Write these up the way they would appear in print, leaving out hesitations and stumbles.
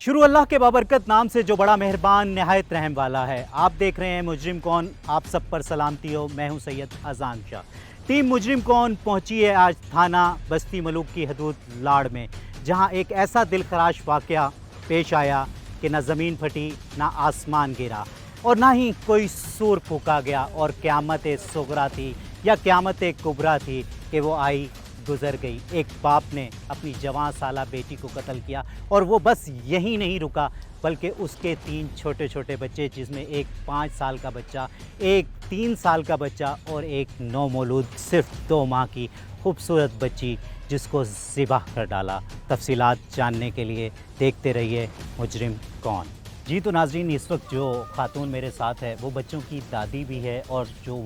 शुरू अल्लाह के बाबरकत नाम से जो बड़ा मेहरबान नहायत रहम वाला है। आप देख रहे हैं मुजरिम कौन। आप सब पर सलामती हो। मैं हूं सैयद अजान शाह। टीम मुजरिम कौन पहुंची है आज थाना बस्ती मलूक की हदूद लाड़ में, जहां एक ऐसा दिलखराश वाक़या पेश आया कि ना ज़मीन फटी, ना आसमान गिरा और ना ही कोई सूर फूका गया और क़यामत सुगरा थी या क़यामत कुबरा थी कि वो आई गुज़र गई। एक बाप ने अपनी जवान साला बेटी को कत्ल किया और वो बस यहीं नहीं रुका, बल्कि उसके 3 छोटे छोटे बच्चे, जिसमें एक 5 साल का बच्चा, एक 3 साल का बच्चा और एक नौमौलूद सिर्फ 2 माह की खूबसूरत बच्ची, जिसको ज़िबह कर डाला। तफसीलात जानने के लिए देखते रहिए मुजरिम कौन। जी तो नाज़रीन, इस वक्त जो खातून मेरे साथ है वो बच्चों की दादी भी है और जो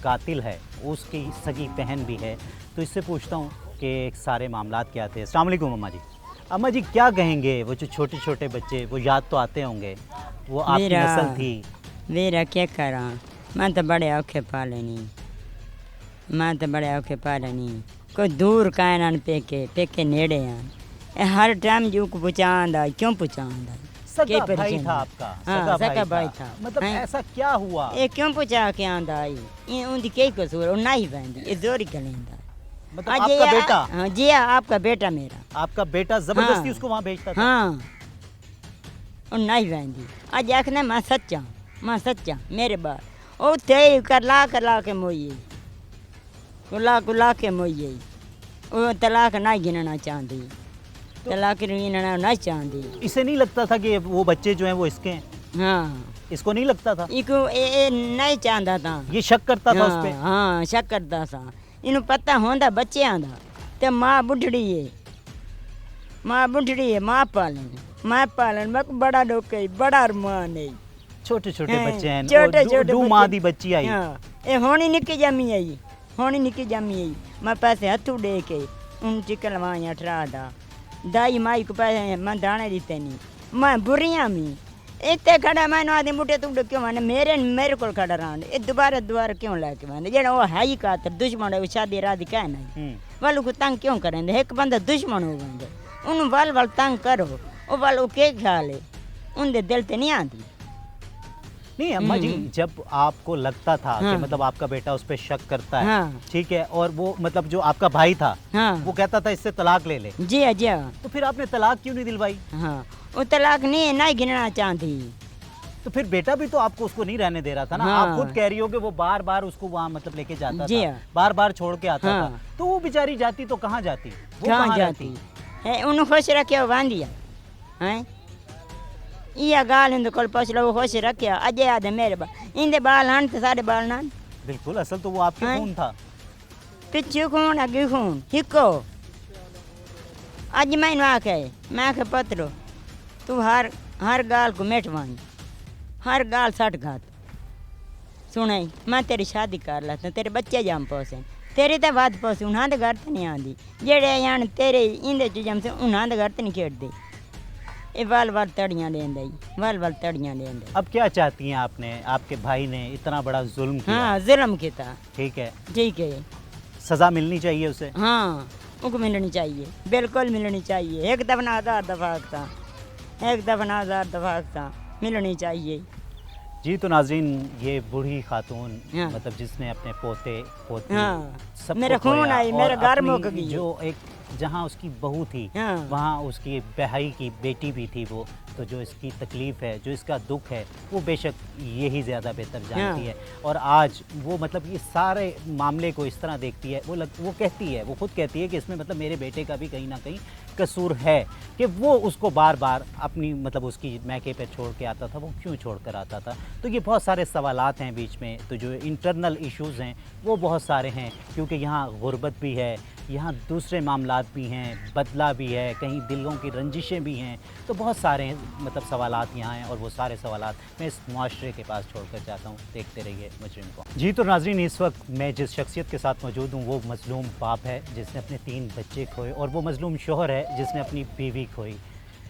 कातिल है उसकी सगी बहन भी है। तो इससे पूछता हूँ कि सारे मामलात क्या थे। अस्सलाम वालेकुम अम्मा जी। अम्मा जी क्या कहेंगे, वो जो छोटे छोटे बच्चे, वो याद तो आते होंगे, वो आपकी नस्ल थी। मेरा क्या करा, मैं तो बड़े औखे पाले नहीं, मैं तो बड़े औखे पाले नहीं। कोई दूर कायन पेके नेड़े आन हर टाइम जो को पुचांदा, क्यों पुचांदा? सगा भाई था आपका? हाँ, सगा भाई था। मतलब ऐसा क्या हुआ? ये क्यों पुचा के आंदा आई? ये उनकी कई कसूर और नहीं बंदी, ये जोरी कलेंदा। मतलब आपका बेटा? हाँ जी, आपका बेटा मेरा। आपका बेटा जबरदस्ती उसको वहाँ भेजता था? हाँ, और नहीं बंदी। आज आखने मैं सच्चा मेरे बात ओ ते करला के मोई कुला के मोई वो तलाक नहीं गिनना चाहती, तलाक गिनना नहीं चाहती। इसे नहीं लगता था कि वो बच्चे जो हैं वो इसके हैं? हाँ, इसको नहीं लगता था? इको ए नहीं चाहता था। ये शक करता था उस पे? हाँ, शक करता था। इन्हें पता होंदा बच्चियां दा ते माँ बुढ़ड़ी है, माँ पालन मैं बड़ा डोके बड़ा अरमान है। छोटे छोटे बच्चे हैं, छोटे दो माँ दी बच्ची आई। हाँ, ए होनी निकी जमी आई, मैं पैसे हथू दे के उन चिकन वाया ठरा दा दाई माई को पैसे मैं दाने देते नहीं, मैं बुरियां मी इतने खड़ा मैं आदि मुठे तुम क्यों माने मेरे को खड़ा रहा ये दोबारा क्यों लाके माने जेड़ा वो है ही कातर दुश्मन है, शादी रादी कह नहीं वालों को तंग क्यों करेंगे? एक बंदा दुश्मन हो गए उन वाल तंग करो, वो वालों के ख्याल है उनके दिल ते नहीं आती। नहीं अम्मा जी, जब आपको लगता था कि मतलब आपका बेटा उस पर शक करता है, ठीक है, और वो मतलब जो आपका भाई था वो कहता था इससे तलाक ले ले, जी हाँ, तो फिर आपने तलाक क्यों नहीं दिलवाई? हाँ, वो तलाक नहीं गिनना चाहती। तो फिर बेटा भी तो आपको उसको नहीं रहने दे रहा था ना? आप खुद कह रही हो कि वो बार बार उसको वहाँ मतलब लेके जाता था, बार बार छोड़ के आता था, तो वो बेचारी जाती तो कहाँ जाती? वो कहाँ जाती? उन्हें खुश रखे बांधिया हैं, ये गाल हिंद कोल पछलो खुश रखिया अजय आदे मेरे बाल इंदे बाल हन ते सारे बाल नान। बिल्कुल, असल तो वो आपके खून था। पिछू खून अगे खून हिको। आज मैं आखे पत्रो तू हर गाल को मेटवानी, हर गाल सट घात सुनाई, मैं तेरी शादी कर लाता, तेरे बच्चे जम पोसे, तेरी तो बात पोसे उन्हां दे घर ते नहीं आंदी, जेड़े यान तेरे इंदे च जम से उन्हां दे घर ते नहीं खेड़दे। ये वाल तड़ियाँ लेंदे। अब क्या चाहती हैं आपने? आपके भाई ने इतना बड़ा जुल्म किया। हाँ, जुल्म किया। ठीक है, सज़ा मिलनी चाहिए उसे। हाँ, उनको मिलनी चाहिए, बिल्कुल मिलनी चाहिए। एक दफना हजार दफा मिलनी चाहिए। जी तो नाज़रीन, ये बूढ़ी खातून मतलब जिसने अपने पोते सब मेरा खून आई, मेरा घर मुक गई। जो एक जहाँ उसकी बहू थी वहाँ उसकी बहाई की बेटी भी थी वो, तो जो इसकी तकलीफ़ है, जो इसका दुख है, वो बेशक यही ज़्यादा बेहतर जानती है। और आज वो मतलब ये सारे मामले को इस तरह देखती है, वो कहती है, वो खुद कहती है कि इसमें मतलब मेरे बेटे का भी कहीं ना कहीं कसूर है कि वो उसको बार बार अपनी मतलब उसकी मैके पे छोड़ के आता था, वो क्यों छोड़ कर आता था। तो ये बहुत सारे सवालात हैं बीच में। तो जो इंटरनल इश्यूज़ हैं वो बहुत सारे हैं, क्योंकि यहाँ गुर्बत भी है, यहाँ दूसरे मामलात भी हैं, बदला भी है, कहीं दिलों की रंजिशें भी हैं, तो बहुत सारे मतलब सवालात यहाँ हैं और वो सारे सवालात मैं इस मुआशरे के पास छोड़कर चाहता हूँ। देखते रहिए मुजरिम को। जी तो नाज़रीन, इस वक्त मैं जिस शख्सियत के साथ मौजूद हूँ वो मज़लूम बाप है जिसने अपने 3 बच्चे खोए, और वो मज़लूम शोहर है जिसने अपनी बीवी खोई।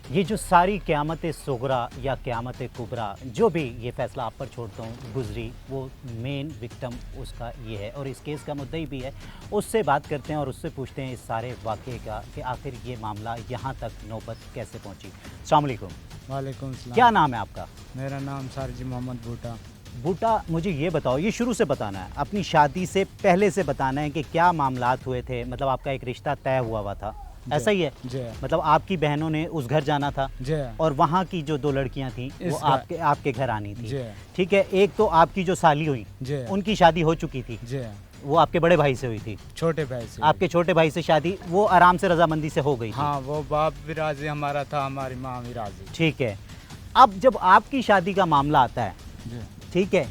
ये जो सारी क़यामत सुगरा या क़यामत कुबरा, जो भी ये फ़ैसला आप पर छोड़ता हूँ, गुजरी, वो मेन विक्टिम उसका ये है और इस केस का मुद्दई भी है। उससे बात करते हैं और उससे पूछते हैं इस सारे वाक़े का कि आखिर ये मामला यहाँ तक नौबत कैसे पहुँची। अस्सलाम वालेकुम। वालेकुम सलाम। क्या नाम है आपका? मेरा नाम सारजी मोहम्मद बूटा। बूटा, मुझे ये बताओ, ये शुरू से बताना है, अपनी शादी से पहले से बताना है कि क्या मामलात हुए थे। मतलब आपका एक रिश्ता तय हुआ था, ऐसा ही है? जी मतलब आपकी बहनों ने उस घर जाना था जी और वहाँ की जो 2 लड़कियाँ थीं वो आपके घर आनी थी। जी ठीक है, एक तो आपकी जो साली हुई जी उनकी शादी हो चुकी थी, जी वो आपके बड़े भाई से हुई थी। छोटे भाई से। आपके छोटे भाई से शादी वो आराम से रजामंदी से हो गई थी। हाँ, वो बाप भी राजी हमारा था, हमारी माँ भी राजी। ठीक है, अब जब आपकी शादी का मामला आता है, जी, ठीक है,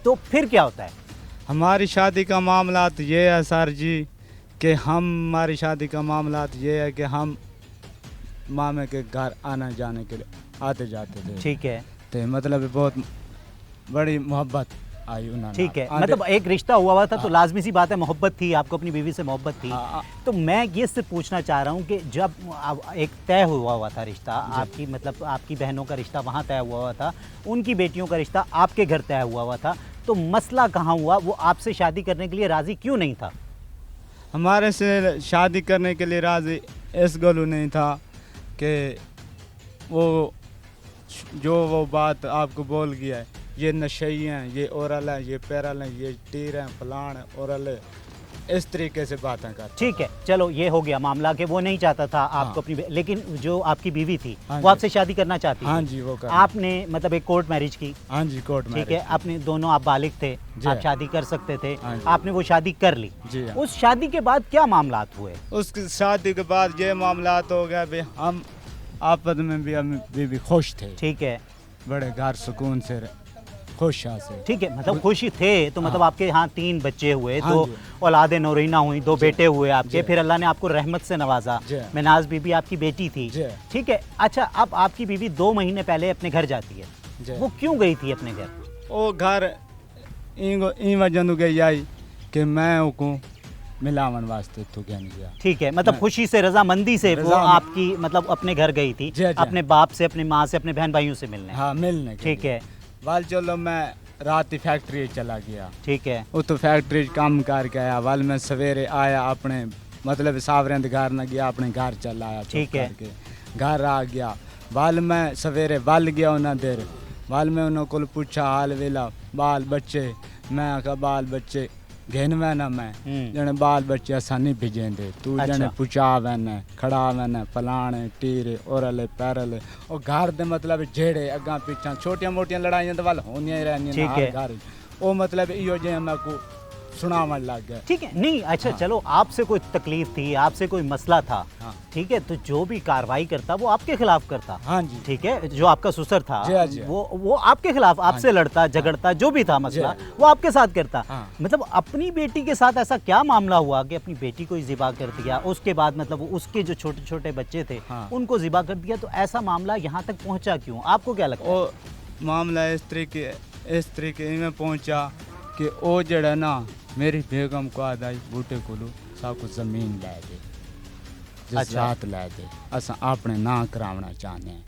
तो फिर क्या होता है? हमारी शादी का मामला तो ये है सर जी कि हमारी शादी का मामला तो ये है कि हम मामे के घर आने जाने के लिए आते जाते थे। ठीक है, तो मतलब बहुत बड़ी मोहब्बत आई उन्होंने। ठीक है, मतलब एक रिश्ता हुआ था तो लाजमी सी बात है, मोहब्बत थी, आपको अपनी बीवी से मोहब्बत थी। तो मैं ये सिर्फ पूछना चाह रहा हूँ कि जब एक तय हुआ था रिश्ता, आपकी मतलब आपकी बहनों का रिश्ता वहाँ तय हुआ था, उनकी बेटियों का रिश्ता आपके घर तय हुआ था, तो मसला कहाँ हुआ? वो आपसे शादी करने के लिए राज़ी क्यों नहीं था? हमारे से शादी करने के लिए राजी इस गलू नहीं था कि वो जो वो बात आपको बोल गया है, ये नशई हैं, ये औरल हैं, ये पैरल हैं, ये टीर हैं, फलान है, औरल है, इस तरीके से बातें कर। ठीक है, चलो ये हो गया मामला कि वो नहीं चाहता था आपको हाँ। अपनी, लेकिन जो आपकी बीवी थी हाँ वो जी। आपसे शादी करना चाहती हाँ थी। जी, वो कर। आपने मतलब एक कोर्ट मैरिज की, हाँ जी, कोर्ट में। ठीक है, अपने दोनों आप बालिग थे, जी। आप शादी कर सकते थे, हाँ जी। आपने वो शादी कर ली। जी हाँ। उस शादी के बाद क्या मामलात हुए? उस शादी के बाद ये मामला हो गया भाई, हम आपस में भी खुश थे, ठीक है, बड़े घर सुकून से खुश से। ठीक है, मतलब खुशी थे तो मतलब हाँ। आपके यहाँ 3 बच्चे हुए, हाँ 2 जी। औलादे नौरीना हुई, 2 बेटे हुए आपके, जी। फिर अल्लाह ने आपको रहमत से नवाजा। जी। महनाज बीबी आपकी बेटी थी, जी। ठीक है। अच्छा, अब आपकी बीवी 2 महीने पहले अपने घर जाती है, जी। वो क्यों गई थी अपने घर? वो घर ई वजह गई आई कि मैं उनको मिलावन वास्ते तो क्या नहीं गया। ठीक है, मतलब मैं- खुशी से, रजामंदी से वो रज़ामंद- आपकी मतलब अपने घर गई थी, जी, जी। अपने बाप से, अपनी माँ से, अपने बहन भाइयों से मिलने। हाँ, मिलने के ठीक लिए। है, वाल चलो मैं रात ही फैक्ट्री चला गया, ठीक है, वो तो फैक्ट्री काम करके आया। वाल मैं सवेरे आया अपने मतलब सावरें दे घर न गया, अपने घर चला आया। ठीक है। घर आ गया, वाल मैं सवेरे बल गया उन्हें देर, वाल मैं उन्होंने को पूछा हाल वेला बाल बच्चे, मैं आखा बाल बच्चे घेन में ना मैं जने बाल बच्चे असा नहीं भिजेंदे, तू अच्छा। जने पुचा वैन खड़ा वैन फलाने टीरे औरले पैरले और घर दे मतलब जेड़े अगा पीछा छोटियां मोटियां लड़ाइयां तो वाल होनियां ही रहनियां ठीक है। घर वो मतलब इहो जे मैं को सुनावन लग गया। ठीक है। नहीं, अच्छा हाँ। चलो, आपसे कोई तकलीफ थी, आपसे कोई मसला था, हाँ। ठीक है, तो जो भी कार्रवाई करता वो आपके खिलाफ करता। हाँ जी। ठीक है, जो आपका ससुर था जी, हाँ जी। वो आपके खिलाफ, आपसे जी। लड़ता झगड़ता, जो भी था मसला जी। वो आपके साथ करता। हाँ। मतलब अपनी बेटी के साथ ऐसा क्या मामला हुआ कि अपनी बेटी को ही ज़िबा कर दिया, उसके बाद मतलब उसके जो छोटे छोटे बच्चे थे हाँ। उनको ज़िबा कर दिया, तो ऐसा मामला यहाँ तक पहुँचा क्यों? आपको क्या लगता है? वो मामला इस तरीके में पहुंचा कि वो जड़ा ना मेरी बेगम को आदाई बूटे कोलू साको जमीन लै दे, जज़ात लै दे, असा अपने ना करावना चाहते हैं।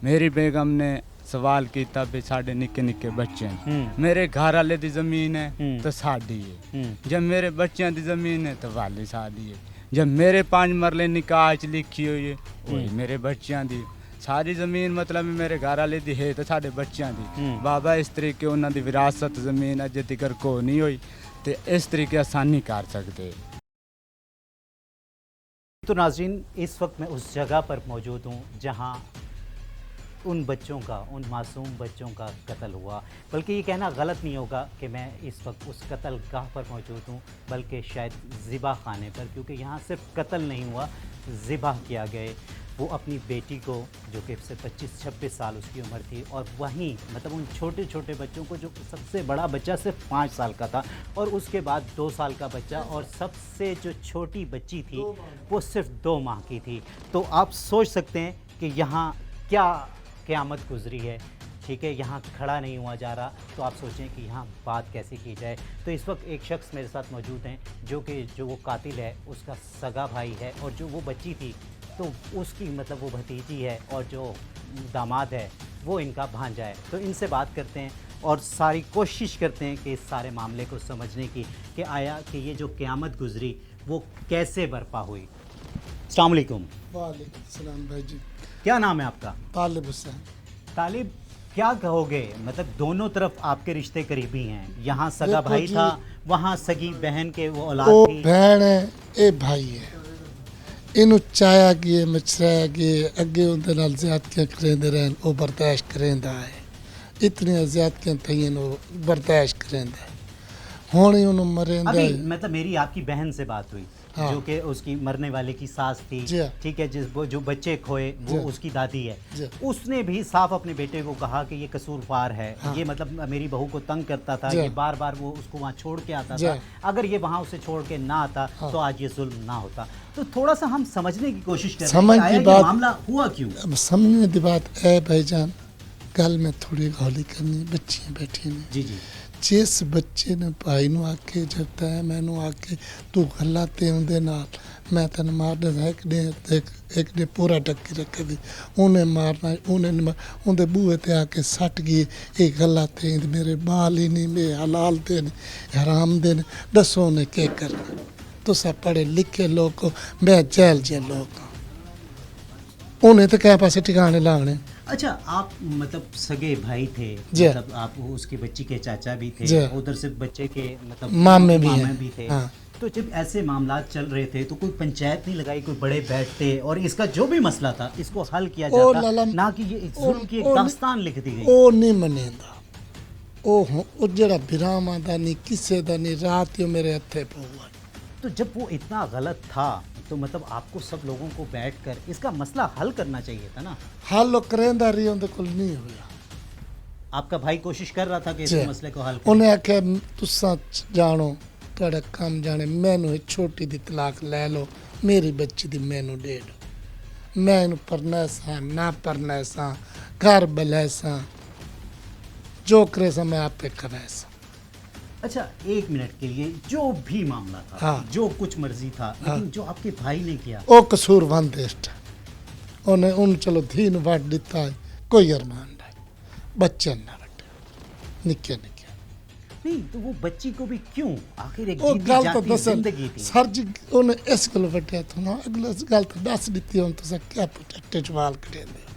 मेरी बेगम ने सवाल किया भी साढ़े निक्के निक्के बच्चे हैं, मेरे घर वाले दी जमीन है तो साड़ी है, जब मेरे बच्चों की जमीन है तो वाली साड़ी है, जब मेरे 5 मरले निकाह च लिखी हुई है वही मेरे बच्चों की सारी जमीन मतलब मेरे घर वाले दी है तो साढ़े बच्चों की। बाबा इस तरीके उन्होंने दी विरासत जमीन अजे तक को नहीं हुई, तो इस तरीके आसानी कर सकते। तो नाज़रीन, इस वक्त मैं उस जगह पर मौजूद हूँ जहाँ उन बच्चों का, उन मासूम बच्चों का कत्ल हुआ। बल्कि ये कहना गलत नहीं होगा कि मैं इस वक्त उस कत्ल गाह पर मौजूद हूँ, बल्कि शायद ज़िबा खाने पर, क्योंकि यहाँ सिर्फ कत्ल नहीं हुआ, ज़िबा किया गए वो अपनी बेटी को, जो कि सिर्फ 25-26 साल उसकी उम्र थी, और वहीं मतलब उन छोटे छोटे बच्चों को, जो सबसे बड़ा बच्चा सिर्फ 5 साल का था और उसके बाद 2 साल का बच्चा, और सबसे जो छोटी बच्ची थी वो सिर्फ 2 माह की थी। तो आप सोच सकते हैं कि यहाँ क्या क़यामत गुजरी है। ठीक है, यहाँ खड़ा नहीं हुआ जा रहा, तो आप सोचें कि यहाँ बात कैसे की जाए। तो इस वक्त एक शख्स मेरे साथ मौजूद हैं जो वो कातिल है उसका सगा भाई है, और जो वो बच्ची थी तो उसकी मतलब वो भतीजी है और जो दामाद है वो इनका भांजा है। तो इनसे बात करते हैं और सारी कोशिश करते हैं कि इस सारे मामले को समझने की कि आया कि ये जो क़यामत गुजरी वो कैसे बर्पा हुई। अस्सलाम वालेकुम। वालेकुम सलाम भाई जी। क्या नाम है आपका? तालिब हुसैन। तालिब, क्या कहोगे, मतलब दोनों तरफ आपके रिश्ते करीबी हैं, यहाँ सगा देखो भाई जी, था, वहाँ सगी बहन के वो औलाद ओ थी। भैन है ए भाई है, ਇਹਨੂੰ ਚਾਇਆ ਕਿ ਮਚਰਾਇਆ ਕਿ ਅੱਗੇ ਉਹਦੇ ਨਾਲ ਜ਼ਿਆਦਤੀਆਂ ਕਰਿੰਦੇ ਰਹਿਣ, ਉਹ ਬਰਦਾਸ਼ਤ ਕਰਿੰਦਾ ਹੈ। ਇਤਨੀਆਂ ਜ਼ਿਆਦਤੀਆਂ ਥਈਆਂ ਉਹ ਬਰਦਾਸ਼ਤ ਕਰਿੰਦਾ ਹੈ। ਹੁਣ ਹੀ ਉਹਨੂੰ ਮਰਿੰਦਾ अभी है। मतलब मेरी आपकी बहन से बात हुई, हाँ। जो कि उसकी मरने वाले की सास थी, जी हाँ। ठीक है, जो बच्चे खोए वो जी। उसकी दादी है। जी। उसने भी साफ अपने बेटे को कहा कि ये कसूरवार है, हाँ। ये मतलब मेरी बहू को तंग करता था, जी। ये बार बार वो उसको वहाँ छोड़ के आता जी। था, अगर ये वहाँ उसे छोड़ के ना आता हाँ। तो आज ये जुल्म ना होता। तो थोड़ा सा हम समझने की कोशिश कर रहे हैं समझ कि आया की ये बात- मामला हुआ क्यों। अब समझने की बात है भाईजान, गल में थोड़ी हौली करनी, बच्चियां बैठी ने। जी जी जिस बच्चे ने भाई ਨੂੰ आके जब तय मैनू आके तू गल्ला ते उनदे नाल मैं तेन मारना एक ने पूरा टक्की रखे भी उन्हें मारना, उन्हें उनदे बूहे ते आके सट गई, ये गल्ला ते मेरे बाल ही नहीं, मेरे हलाल दे ने, हराम दे ने, दसो ने के करना। तुसा पढ़े लिखे लोग हो, मैं जेल जे लोग हाँ। उन्हें तो क्या पासे ठिकाने लाने। अच्छा, आप मतलब सगे भाई थे, जी। मतलब आप उसकी बच्ची के चाचा भी थे, जी। उधर से बच्चे के मतलब मामे भी हैं। भी थे। हाँ। तो जब ऐसे मामलात चल रहे थे तो कोई पंचायत नहीं लगाई, कोई बड़े बैठते और इसका जो भी मसला था इसको हल किया ओ जाता, लाला, ना कि ये जुल्म की एक ओ- दास्तान लिख दी गई। ਉਹ ਨਹੀਂ ਮੰਨੇਂਦਾ। ਉਹ ਜਿਹੜਾ ਬਿਰਾਮਾਂ ਦਾ ਨਹੀਂ, ਕਿਸੇ ਦਾ ਨਹੀਂ, ਰਾਤ ਹੀ ਉਹ ਮੇਰੇ ਹੱਥੇ ਪਊਗਾ। तो जब वो इतना गलत था तो मतलब आपको सब लोगों को बैठकर इसका मसला हल करना चाहिए था ना। ਹੱਲ ਉਹ ਕਰੇਂਦਾ ਰਹੀ, ਉਹਦੇ ਕੋਲ ਨਹੀਂ ਹੋਇਆ। आपका भाई कोशिश कर रहा था कि इस जी। मसले को हल करे। ਉਹਨੇ ਆਖਿਆ ਤੁਸਾਂ ਜਾਣੋ, ਤੁਹਾਡਾ ਕੰਮ ਜਾਣੇ, ਮੈਨੂੰ ਇਹ ਛੋਟੀ ਦੀ ਤਲਾਕ ਲੈ ਲਓ, ਮੇਰੀ ਬੱਚੀ ਦੀ ਮੈਨੂੰ ਦੇ ਦਿਓ। ਮੈਂ ਇਹਨੂੰ ਪਰਨਾ ਸਾਂ ਨਾ ਪਰਨਾ ਸਾਂ, ਘਰ ਬਲੇ ਸਾਂ, ਜੋ ਕਰੇ ਸਾਂ ਮੈਂ ਆਪੇ ਕਰੇ ਸਾਂ। अच्छा, एक मिनट के लिए जो भी मामला था, हाँ। जो कुछ मर्जी था, लेकिन जो आपके भाई ने किया, ਉਹ ਕਸੂਰਵੰਦ ਇਸ਼ਟ ਉਹਨੇ ਉਹਨੂੰ ਚਲੋ ਧੀ ਨੂੰ ਵੱਢ ਦਿੱਤਾ ਹੈ, ਕੋਈ ਅਰਮਾਨ ਨਹੀਂ, ਬੱਚੇ ਨਾ ਵੱਡੇ ਨਿੱਕੇ ਨਿੱਕੇ। नहीं तो वो बच्ची को भी क्यों, आखिर एक ਉਹ जीती ਗੱਲ ਤਾਂ जाती ਦੱਸਣ जिंदगी थी। ਸਰ ਜੀ, ਉਹਨੇ ਇਸ ਗੱਲ ਵੱਢਿਆ ਤੋਂ ਨਾ, ਅਗਲਾ ਗੱਲ ਤਾਂ ਦੱਸ ਦਿੱਤੀ, ਹੁਣ ਤੁਸੀਂ ਕਿਆ ਪ੍ਰੋਟੈਕਟਿਵ ਸਵਾਲ ਕरेंगे।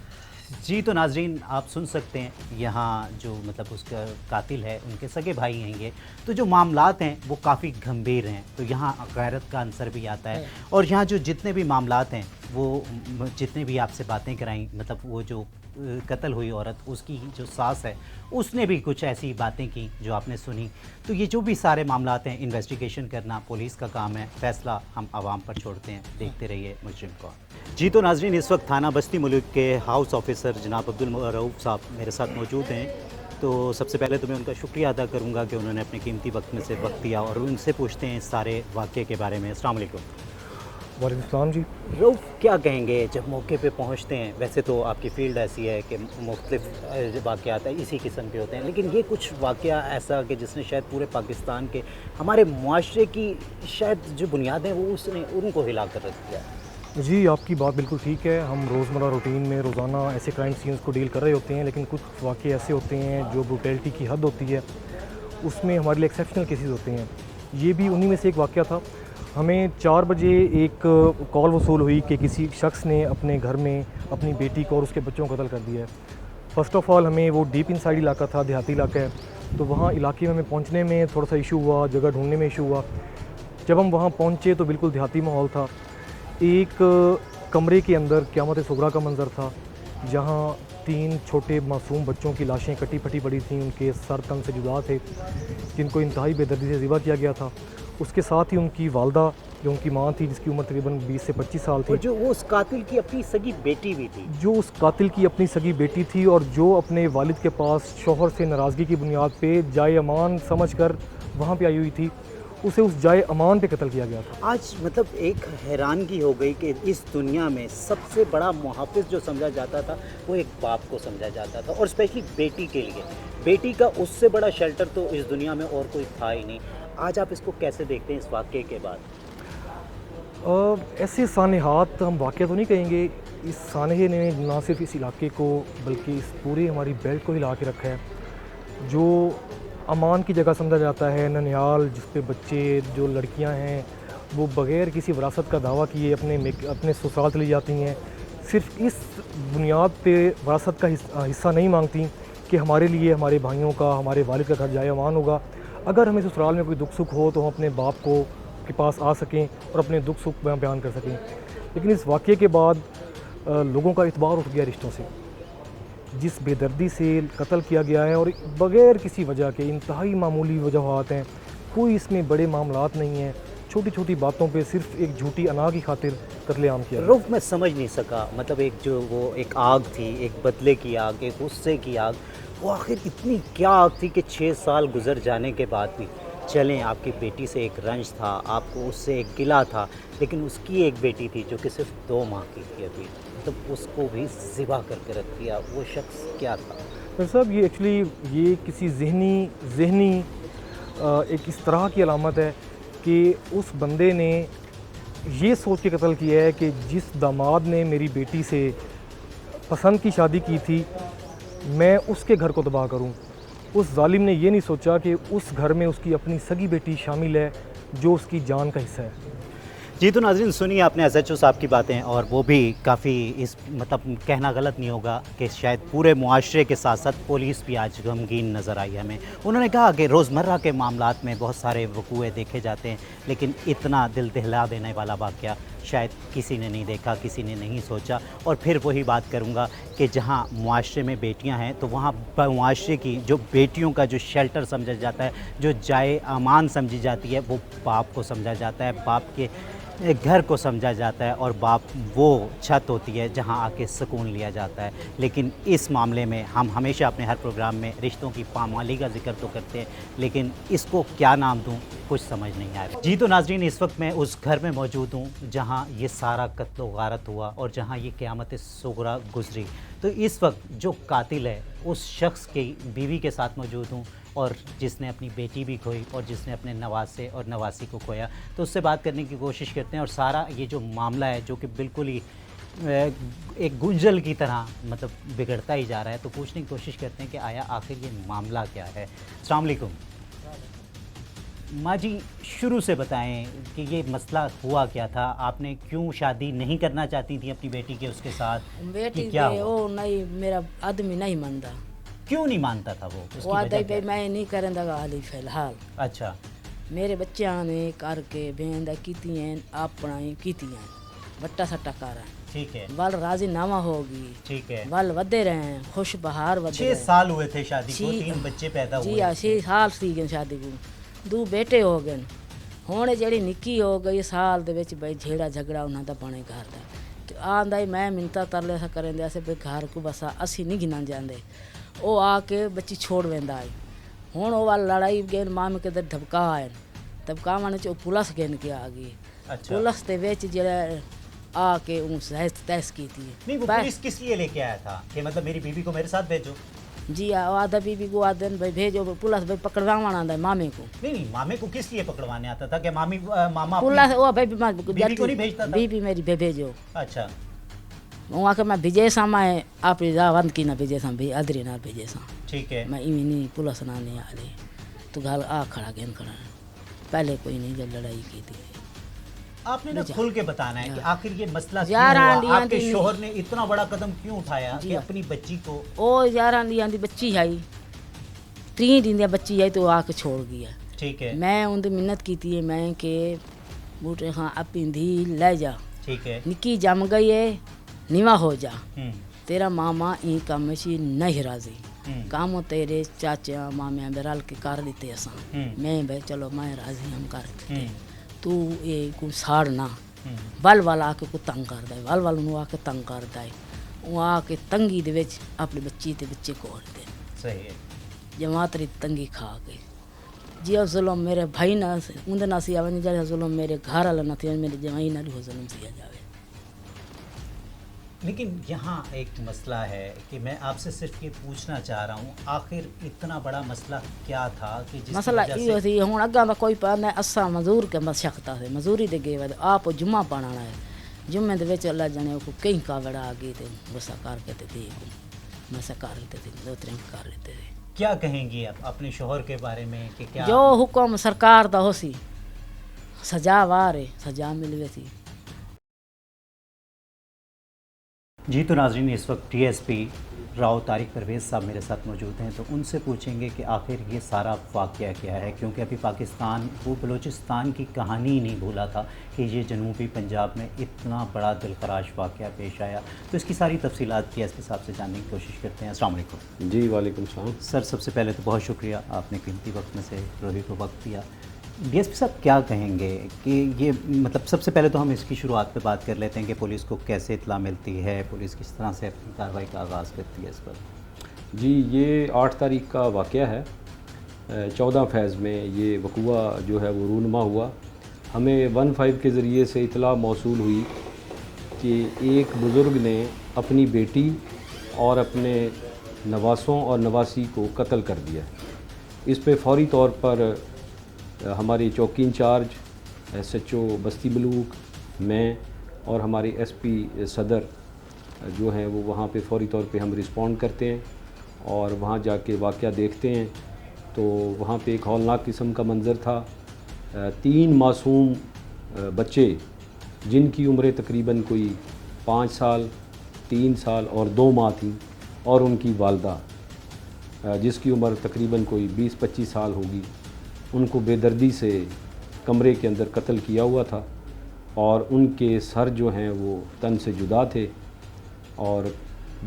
जी, तो नाजरीन आप सुन सकते हैं यहाँ जो मतलब उसका कातिल है उनके सगे भाई हैं ये, तो जो मामलात हैं वो काफ़ी गंभीर हैं, तो यहाँ गैरत का अंसर भी आता है। और यहाँ जो जितने भी मामलात हैं वो जितने भी आपसे बातें कराई, मतलब वो जो कत्ल हुई औरत, उसकी जो सास है उसने भी कुछ ऐसी बातें की जो आपने सुनी। तो ये जो भी सारे मामलात हैं, इन्वेस्टिगेशन करना पुलिस का काम है, फैसला हम आवाम पर छोड़ते हैं। देखते रहिए मुजरिम को। जी, तो नाजरीन इस वक्त थाना बस्ती मुल्क के हाउस ऑफिसर जनाब अब्दुल रऊफ साहब मेरे साथ मौजूद हैं। तो सबसे पहले तो मैं उनका शुक्रिया अदा करूँगा कि उन्होंने अपने कीमती वक्त में से वक्त दिया, और उनसे पूछते हैं इस सारे वाक़े के बारे में। अस्सलाम वालेकुम। वालेकुम सलाम जी। रऊफ, क्या कहेंगे जब मौके पे पहुंचते हैं? वैसे तो आपकी फील्ड ऐसी है कि मुख्तलिफ वाक़यात इसी किस्म के होते हैं, लेकिन ये कुछ वाक़या ऐसा कि जिसने शायद पूरे पाकिस्तान के हमारे मुआशरे की शायद जो बुनियादें वो उसने उनको हिला कर रख दिया है। जी, आपकी बात बिल्कुल ठीक है। हम रोज़मर्रा रूटीन में रोज़ाना ऐसे क्राइम सीन्स को डील कर रहे होते हैं, लेकिन कुछ वाक़े ऐसे होते हैं जो ब्रूटैलिटी की हद होती है, उसमें हमारे लिए एक्सेप्शनल केसेस होते हैं। ये भी उन्हीं में से एक वाक़या था। हमें 4 बजे एक कॉल वसूल हुई कि किसी शख्स ने अपने घर में अपनी बेटी को और उसके बच्चों को कत्ल कर दिया है। फ़र्स्ट ऑफ़ ऑल हमें वो डीप इनसाइड इलाका था, देहाती इलाका है, तो वहाँ इलाके में हमें पहुँचने में थोड़ा सा इशू हुआ, जगह ढूंढने में इशू हुआ। जब हम वहाँ पहुँचे तो बिल्कुल देहाती माहौल था। एक कमरे के अंदर क़यामत सुगरा का मंज़र था, जहाँ 3 छोटे मासूम बच्चों की लाशें कटी फटी पड़ी थीं, उनके सर तन से जुदा थे, जिनको इंतहाई बेदर्दी से ज़िबा किया गया था। उसके साथ ही उनकी वालदा, जो उनकी माँ थी, जिसकी उम्र तकरीबन 20 से 25 साल थी, और जो वो उस कातिल की अपनी सगी बेटी भी थी। जो उस कातिल की अपनी सगी बेटी थी, और जो अपने वालिद के पास शौहर से नाराज़गी की बुनियाद पे जाए अमान समझकर वहाँ पे आई हुई थी, उसे उस जाए अमान पे कत्ल किया गया था। आज मतलब एक हैरानगी हो गई कि इस दुनिया में सबसे बड़ा मुहाफ़िज़ जो समझा जाता था वो एक बाप को समझा जाता था, और स्पेशली बेटी के लिए। बेटी का उससे बड़ा शेल्टर तो इस दुनिया में और कोई था ही नहीं। आज आप इसको कैसे देखते हैं इस वाक़े के बाद? ऐसे सानहात हम वाक़या तो नहीं कहेंगे, इस सानहे ने ना सिर्फ इस इलाके को बल्कि इस पूरे हमारी बेल्ट को हिला के रखा है। जो अमान की जगह समझा जाता है, ननिहाल, जिस पे बच्चे जो लड़कियां हैं वो बग़ैर किसी विरासत का दावा किए अपने ससुराल चली जाती हैं, सिर्फ इस बुनियाद पे विरासत का हिस्सा नहीं मांगती कि हमारे लिए हमारे भाइयों का, हमारे वालिद का घर जाए अमान होगा। अगर हमें ससुराल में कोई दुख सुख हो तो हम अपने बाप को के पास आ सकें और अपने दुख सुख बयान कर सकें। लेकिन इस वाक़े के बाद लोगों का इतबार उठ गया रिश्तों से। जिस बेदर्दी से कत्ल किया गया है और बग़ैर किसी वजह के, इंतहाई मामूली वजूहात हैं, कोई इसमें बड़े मामलात नहीं हैं, छोटी छोटी बातों पे सिर्फ एक झूठी अना की खातिर कत्लेआम किया गया। रुख मैं समझ नहीं सका, मतलब एक जो वो एक आग थी, एक बदले की आग, एक गुस्से की आग, वो आखिर इतनी क्या आग थी कि 6 साल गुजर जाने के बाद भी चलें, आपकी बेटी से एक रंज था, आपको उससे एक गिला था, लेकिन उसकी एक बेटी थी जो कि सिर्फ 2 माह की थी अभी, तो उसको भी ज़िबा करके रख दिया। वो शख्स क्या था? डॉक्टर साहब, ये एक्चुअली ये किसी जहनी एक इस तरह की अलामत है कि उस बंदे ने ये सोच के कत्ल किया है कि जिस दामाद ने मेरी बेटी से पसंद की शादी की थी, मैं उसके घर को तबाह करूं। उस जालिम ने ये नहीं सोचा कि उस घर में उसकी अपनी सगी बेटी शामिल है जो उसकी जान का हिस्सा है। जी तो नाज़रीन, सुनिए आपने एसएचओ साहब की बातें, और वो भी काफ़ी इस मतलब कहना गलत नहीं होगा कि शायद पूरे मुआशरे के साथ साथ पुलिस भी आज गमगीन नज़र आई हमें। उन्होंने कहा कि रोज़मर्रा के मामलात में बहुत सारे वकूए देखे जाते हैं, लेकिन इतना दिल दहला देने वाला वाक़या शायद किसी ने नहीं देखा, किसी ने नहीं सोचा। और फिर वही बात करूँगा कि जहाँ मुआशरे में बेटियाँ हैं तो वहाँ मुआशरे की जो बेटियों का जो शेल्टर समझा जाता है, जो जाए अमान समझी जाती है, वो बाप को समझा जाता है, बाप के घर को समझा जाता है, और बाप वो छत होती है जहां आके सुकून लिया जाता है। लेकिन इस मामले में हम हमेशा अपने हर प्रोग्राम में रिश्तों की पामाली का जिक्र तो करते हैं, लेकिन इसको क्या नाम दूं कुछ समझ नहीं आ रहा। जी तो नाज़रीन, इस वक्त मैं उस घर में मौजूद हूं जहां ये सारा कत्ल व गारत हुआ और जहां ये क़यामत सुगरा गुजरी। तो इस वक्त जो कातिल है उस शख्स की बीवी के साथ मौजूद हूँ, और जिसने अपनी बेटी भी खोई और जिसने अपने नवासे और नवासी को खोया। तो उससे बात करने की कोशिश करते हैं, और सारा ये जो मामला है जो कि बिल्कुल ही एक गुंजल की तरह मतलब बिगड़ता ही जा रहा है, तो पूछने की कोशिश करते हैं कि आया आखिर ये मामला क्या है। अस्सलाम वालेकुम माँ जी, शुरू से बताएं कि ये मसला हुआ क्या था, आपने क्यों शादी नहीं करना चाहती थी अपनी बेटी के उसके साथ? बेटी क्या दे वो नहीं, मेरा आदमी नहीं मानता, क्यों नहीं मानता था वो? उसकी वो आदमी वजह क्या? मैं नहीं करंदा हाली फिलहाल। अच्छा, मेरे बच्चों ने करके बेंदा कीती हैं, अपना ही कीती हैं, बट्टा सट्टा कर ठीक है, वल राजी नामा होगी, ठीक है। वल वधे रहे, खुश बहार वधे 6 साल हुए थे शादी को, 3 बच्चे पैदा जी हुए। हाँ, 6 साल सी गए शादी को, 2 बेटे हो गए। हुण जिहड़ी निक्की हो गई साल दे विच बई झेड़ा झगड़ा उन्हां दा बने घर दा, ते आंदा ही मैं मिन्नतां तरले सा करेंदे असे बई घर को बस असी नहीं गिनन जांदे। ਉਹ ਆ ਕੇ ਬੱਚੀ ਛੋੜ ਵੈਂਦਾ ਹੈ। ਹੁਣ ਉਹ ਵਾਲ ਲੜਾਈ ਗਏ ਮਾਮ ਕੇ ਧਬਕਾ ਆਏ, ਧਬਕਾਵਣ ਚ ਉਹ ਪੁਲਿਸ ਗਨ ਕੇ ਆ ਗਈ। अच्छा, पुलिस ਦੇ ਵਿੱਚ ਜਿਹੜਾ ਆ ਕੇ ਉਹ ਸਹਿਤ ਤੈਸ ਕੀਤੀ नहीं वो है। पुलिस किस लिए लेके आया था कि मतलब मेरी बीवी को मेरे साथ भेजो? जी आधा बीबी को आदन भाई भेजो, पुलिस भाई पकड़वाना आंदा है मामे को। नहीं नहीं, मामे को किस लिए पकड़वाने आता था कि मामा पुलिस अपनी- वो भाई बीबी को नहीं भेजता था? बीबी मेरी भेजो। अच्छा, वो आके मैं भेजे सा, मैं आप जावंद की ना भेजे सा, भाई अदरी ना भेजे सा, ठीक है। मैं इवी नहीं पुलिस ना नहीं आ रही तो घाल आ खड़ा गेन खड़ा, पहले कोई नहीं जब लड़ाई की थी। आपने ना खुल के बताना है कि आखिर ये मसला क्यों यार हुआ? आंटी, आपके आंटी शोहर ने इतना बड़ा कदम क्यों उठाया जी कि हाँ। अपनी बच्ची को? ਉਹ 11 ਦੀ ਆਂਦੀ ਬੱਚੀ ਆਈ, 3 ਦਿਨ ਦੀ ਬੱਚੀ ਆਈ तो आके छोड़ गया। ठीक है, मैं उनकी मिन्नत की थी मैं कि बूटे हाँ अपनी धी ले जा, ठीक है। निक्की जम गई है, निवा हो जा, हम्म, तेरा मामा ई काम से नहीं राजी, हम्म, काम तेरे चाचा मामे रल के कर देते असा। हम्म, मैं भाई चलो मैं राजी हम कर देते, हम्म, तू ये को साड़ ना हम्म, बल वाल आके को तंग करदा है, बल वाल ਨੂੰ आके तंग करदा है, वो आके तंगी दे विच अपनी बच्ची ते बच्चे को दे सही है। जमातरी तंगी खा गई जी। अब जुल्म मेरे भाई ना उनके ना सिया वञे, जॾहिं जुल्म मेरे घर वाला न थिए, मेरे जवाई ना हो जुल्म सिया जावे। लेकिन यहाँ एक मसला है कि मैं आपसे सिर्फ ये पूछना चाह रहा हूँ, आखिर इतना बड़ा मसला क्या था कि जिसकी मसला वजह इहो से थी हुण अॻां त कोई पा न असां मज़दूर के मशक्कत है मजदूरी ते गए वे आप जुम्मा पढ़ाना है जुम्मे दे विच अल्लाह जाने को कई कावड़ा आ गई थे गुस्सा कर के ते थी मैं से कर लेते थे 2-3 कर लेते थे। क्या कहेंगी आप अपने शोहर के बारे में कि क्या जो हुक्म सरकार दा होसी सजा वारे सजा मिलवे थी। जी तो नाज़रीन, इस वक्त डीएसपी राव तारिक परवेज़ साहब मेरे साथ मौजूद हैं, तो उनसे पूछेंगे कि आखिर ये सारा वाक़या क्या है, क्योंकि अभी पाकिस्तान वो बलूचिस्तान की कहानी ही नहीं भूला था कि ये जनूबी पंजाब में इतना बड़ा दिलखराश वाक़या पेश आया। तो इसकी सारी तफसीलात डीएसपी साहब से जानने की कोशिश करते हैं। अस्सलाम वालेकुम। जी वालेकुम सलाम। सर, सबसे पहले तो बहुत शुक्रिया, आपने कीमती वक्त में से रोही को वक्त दिया। डीएसपी साहब क्या कहेंगे कि ये मतलब सबसे पहले तो हम इसकी शुरुआत पे बात कर लेते हैं कि पुलिस को कैसे इत्तला मिलती है, पुलिस किस तरह से अपनी कार्रवाई का आगाज़ करती है इस पर? जी ये 8 तारीख का वाक़या है। 14 फैज़ में ये वक़ुआ जो है वो रूनुमा हुआ। हमें 15 के ज़रिए से इत्तला मौसूल हुई कि एक बुज़ुर्ग ने अपनी बेटी और अपने नवासों और नवासी को कत्ल कर दिया। इस पे फ़ौरी तौर पर हमारी चौकी इंचार्ज SHO बस्ती मलूक, मैं और हमारे SP सदर जो हैं वो वहाँ पे फ़ौरी तौर पे हम रिस्पॉन्ड करते हैं और वहाँ जाके वाक़या देखते हैं। तो वहाँ पे एक हौलनाक किस्म का मंज़र था। 3 मासूम बच्चे जिनकी उम्रें तकरीबन कोई 5 साल, 3 साल और 2 माह थी, और उनकी वालदा जिसकी उम्र तकरीबन कोई 20-25 साल होगी, उनको बेदर्दी से कमरे के अंदर कत्ल किया हुआ था और उनके सर जो हैं वो तन से जुदा थे। और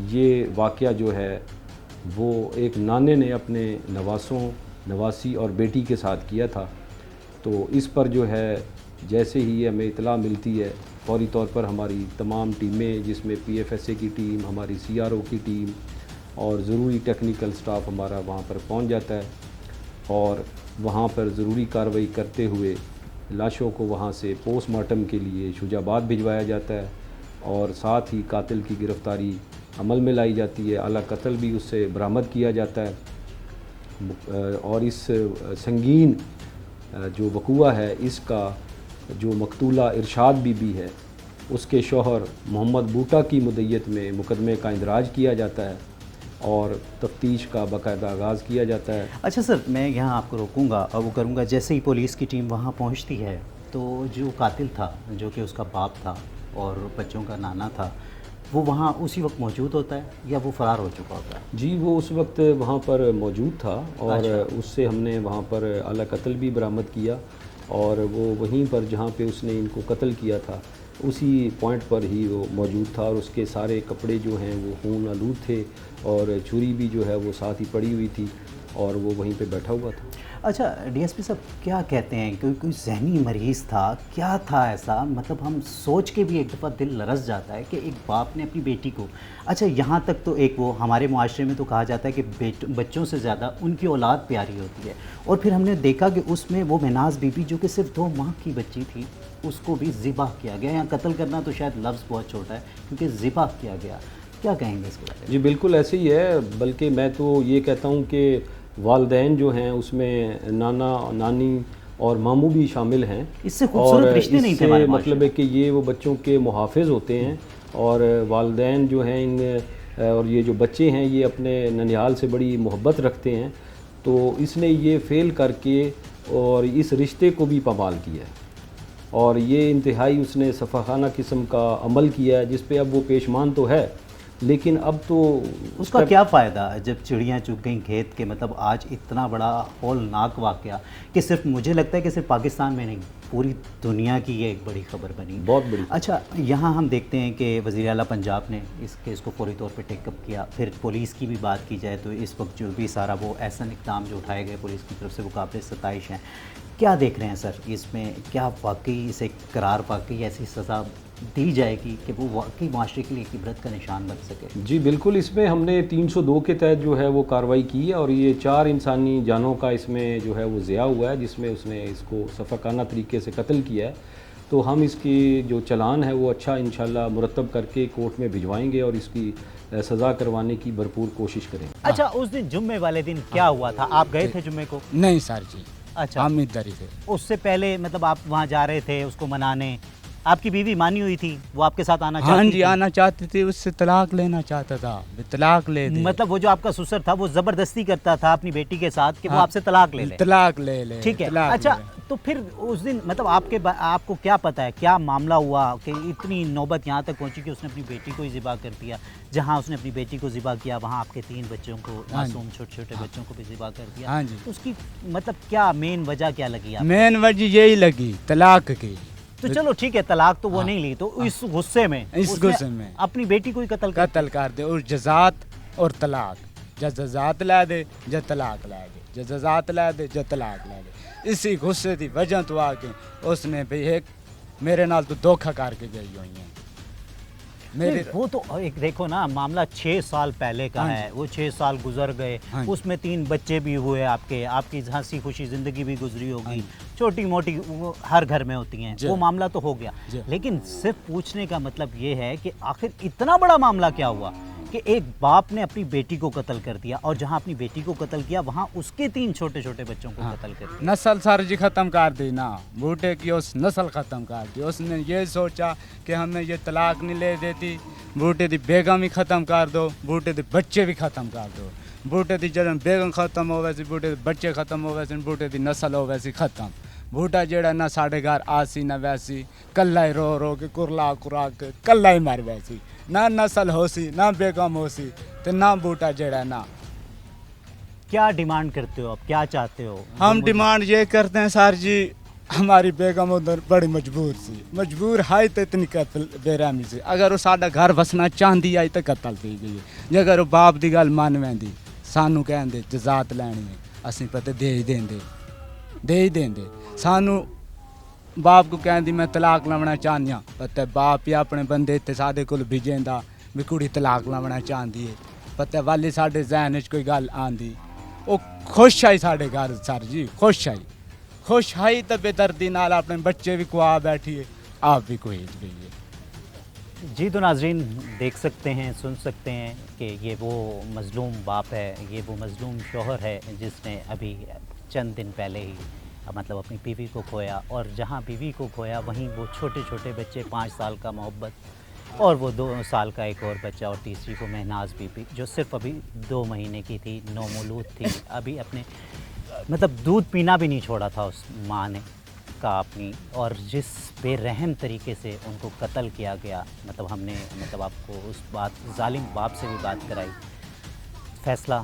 ये वाक़या जो है वो एक नाने ने अपने नवासों, नवासी और बेटी के साथ किया था। तो इस पर जो है जैसे ही हमें इत्तला मिलती है, फ़ौरी तौर पर हमारी तमाम टीमें जिसमें PFSA की टीम, हमारी CRO की टीम और ज़रूरी टेक्निकल स्टाफ हमारा वहाँ पर पहुँच जाता है और वहाँ पर ज़रूरी कार्रवाई करते हुए लाशों को वहाँ से पोस्टमार्टम के लिए शुजाबाद भिजवाया जाता है और साथ ही कातिल की गिरफ़्तारी अमल में लाई जाती है। आला कत्ल भी उससे बरामद किया जाता है। और इस संगीन जो वक़ुआ है इसका जो मकतूला इरशाद बीबी है उसके शौहर मोहम्मद बूटा की मुद्दत में मुकदमे का इंदराज किया जाता है और तफ्तीश का बाकायदा आगाज़ किया जाता है। अच्छा सर, मैं यहाँ आपको रोकूंगा और वो करूँगा, जैसे ही पुलिस की टीम वहाँ पहुँचती है तो जो कातिल था, जो कि उसका बाप था और बच्चों का नाना था, वो वहाँ उसी वक्त मौजूद होता है या वो फ़रार हो चुका होता है? जी वो उस वक्त वहाँ पर मौजूद था और उससे हमने वहाँ पर आला कत्ल भी बरामद किया और वो वहीं पर जहाँ पे उसने इनको कत्ल किया था उसी पॉइंट पर ही वो मौजूद था और उसके सारे कपड़े जो हैं वो खून आलूद थे और छुरी भी जो है वो साथ ही पड़ी हुई थी और वो वहीं पे बैठा हुआ था। अच्छा डीएसपी साहब, क्या कहते हैं कि कोई जहनी मरीज़ था, क्या था ऐसा? मतलब हम सोच के भी एक दफ़ा दिल लरस जाता है कि एक बाप ने अपनी बेटी को, अच्छा यहाँ तक तो एक वो हमारे मुआशरे में तो कहा जाता है कि बच्चों से ज़्यादा उनकी औलाद प्यारी होती है, और फिर हमने देखा कि उसमें वो महनाज बीबी जो कि सिर्फ 2 माह की बच्ची थी उसको भी ज़िबाह किया गया। यहाँ कत्ल करना तो शायद लफ्ज़ बहुत छोटा है क्योंकि ज़िबाह किया गया। क्या कहेंगे इसके बारे में? जी बिल्कुल ऐसे ही है, बल्कि मैं तो ये कहता हूँ कि वालदैन जो हैं उसमें नाना, नानी और मामू भी शामिल हैं। इससे खूबसूरत रिश्ते नहीं थे हमारे माशरे मतलब है कि ये वो बच्चों के मुहाफ़िज़ होते हैं और वालदैन जो हैं इन और ये जो बच्चे हैं ये अपने ननिहाल से बड़ी मोहब्बत रखते हैं। तो इसने ये फ़ेल करके और इस रिश्ते को भी पामाल किया है और ये इंतहाई उसने सफ़ाखाना किस्म का अमल किया है जिस पे अब वो पेशमान तो है, लेकिन अब तो उसका क्या फ़ायदा जब चिड़ियाँ चुग गई खेत के? मतलब आज इतना बड़ा हौलनाक वाक़या कि सिर्फ मुझे लगता है कि सिर्फ पाकिस्तान में नहीं पूरी दुनिया की ये एक बड़ी ख़बर बनी, बहुत बड़ी। अच्छा यहाँ हम देखते हैं कि वज़ीर आला पंजाब ने इस केस को फौरी तौर पे टेकअप किया। फिर पुलिस की भी बात की जाए तो इस वक्त जो भी सारा वो ऐसा इक़दाम जो उठाए गए पुलिस की तरफ से वो काबिल सताइश हैं। क्या देख रहे हैं सर इसमें? क्या वाकई इसे करार वाकई ऐसी सज़ा दी जाएगी कि वो वाकई माशरे के लिए एक इबरत का निशान बन सके? जी बिल्कुल, इसमें हमने 302 के तहत जो है वो कार्रवाई की है और ये 4 इंसानी जानों का इसमें जो है वो ज़िया हुआ है जिसमें उसने इसको सफ़ाकाना तरीके से कत्ल किया है تو ہم اس کی جو چلان ہے وہ اچھا انشاءاللہ مرتب کر کے کورٹ میں بھجوائیں گے اور اس کی سزا کروانے کی بھرپور کوشش کریں گے۔ اچھا اس دن جمعے والے دن کیا ہوا تھا؟ آپ گئے تھے جمعے کو؟ نہیں سر جی، اچھا، ہم ادھر ہی تھے۔ اس سے پہلے مطلب آپ وہاں جا رہے تھے اس کو منانے، آپ کی بیوی مانی ہوئی تھی، وہ آپ کے ساتھ آنا چاہتی ہاں تھی؟ جی آنا چاہتی تھی، اس سے طلاق لینا چاہتا تھا، طلاق لے دے، مطلب وہ جو آپ کا سسر تھا وہ زبردستی کرتا تھا اپنی بیٹی کے ساتھ کہ وہ آپ سے طلاق لے لے؟ طلاق لے لے، ٹھیک ہے، طلاق اچھا لے لے۔ تو پھر اس دن مطلب آپ کو کیا پتا ہے کیا معاملہ ہوا کہ اتنی نوبت یہاں تک پہنچی کہ اس نے اپنی بیٹی کو ہی ذبح کر دیا؟ جہاں اس نے اپنی بیٹی کو ذبح کیا وہاں آپ کے 3 بچوں کو، معصوم چھوٹے چھوٹے بچوں کو بھی ذبح کر دیا۔ ہاں جی، تو اس کی مطلب کیا مین وجہ کیا لگی آپ کو؟ مین وجہ یہی لگی طلاق کی۔ تو چلو ٹھیک ہے، طلاق تو وہ نہیں لی، تو اس غصے میں اس اس نے غصے میں اپنی بیٹی کو ہی قتل کر قتل کر دے، اور جزات اور طلاق، جزات لے دے جا طلاق لے دے، جزات لے دے جا طلاق لے دے۔ اسی غصے دی وجہ تو آ کے اس نے بھی ایک میرے نال تو دھوکھا کر کے گئی ہوئی ہیں میرے۔ وہ تو ایک دیکھو نا، معاملہ 6 سال پہلے کا ہے، وہ 6 سال گزر گئے، اس میں 3 بچے بھی ہوئے، آپ کی ہنسی خوشی زندگی بھی گزری ہوگی، چھوٹی موٹی وہ ہر گھر میں ہوتی ہیں، وہ معاملہ تو ہو گیا۔ لیکن صرف پوچھنے کا مطلب یہ ہے کہ آخر اتنا بڑا معاملہ کیا ہوا کہ ایک باپ نے اپنی بیٹی کو قتل کر دیا، اور جہاں اپنی بیٹی کو قتل کیا وہاں اس کے 3 چھوٹے چھوٹے بچوں کو قتل کر دیا۔ نسل سر جی ختم کر دی نا، بوٹے کی اس نسل ختم کر دی۔ اس نے یہ سوچا کہ ہمیں یہ طلاق نہیں لے دیتی، بوٹے دی بیگم ہی ختم کر دو، بوٹے دی بچے بھی ختم کر دو۔ بوٹے دی جڑن بیگم ختم ہو ویسی، بوٹے دی بچے ختم ہو ویسے، بوٹے دی نسل ہو ویسی ختم۔ بوٹا جڑا نہ ساڑھے گھر آسی نہ ویسی، کلا ہی رو رو کے کرلا کرا کے کلا ہی مر ویسی، نہ نسل ہو سی نہ بیگم ہو سی، تو نہ بوٹا جڑا نا۔ کیا ڈیمانڈ کرتے ہو آپ، کیا چاہتے ہو؟ ہم ڈیمانڈ یہ کرتے ہیں سر جی، ہماری بیگم ادھر بڑی مجبور سی، مجبور ہے تو اتنی قتل بے رحمی سے، اگر وہ ساڈا گھر وسنا چاہتی آئی تو قتل تھی گئی، جے اگر وہ باپ دی گل من ویندی سانو کہندے جزات لینی ہے، اسی پتہ دے ہی دیندے سانو۔ باپ کو کہندی میں طلاق لونا چاہنی ہاں، پتہ باپ ہی اپنے بندے تے سادے کول بھیجیندا بھی کڑی طلاق لونا چاہندی ہے، پتہ والی ساڈے ذہن وچ کوئی گل آندی، او خوش آئی ساڈے گھر سر جی، خوش آئی تو بے دردی نال اپنے بچے بھی کوا بیٹھی ہے، آپ بھی کوئی ہے۔ جی تو ناظرین دیکھ سکتے ہیں، سن سکتے ہیں کہ یہ وہ مظلوم باپ ہے، یہ وہ مظلوم شوہر ہے جس نے ابھی چند دن پہلے ہی مطلب اپنی بیوی کو کھویا، اور جہاں بیوی کو کھویا وہیں وہ چھوٹے چھوٹے بچے، 5 سال کا محبت اور وہ 2 سال کا ایک اور بچہ، اور تیسری کو مہناز بی بی جو صرف ابھی 2 مہینے کی تھی، نومولود تھی، ابھی اپنے مطلب دودھ پینا بھی نہیں چھوڑا تھا اس ماں نے کا اپنی، اور جس بے رحم طریقے سے ان کو قتل کیا گیا، مطلب ہم نے مطلب آپ کو اس بات ظالم باپ سے بھی بات کرائی۔ فیصلہ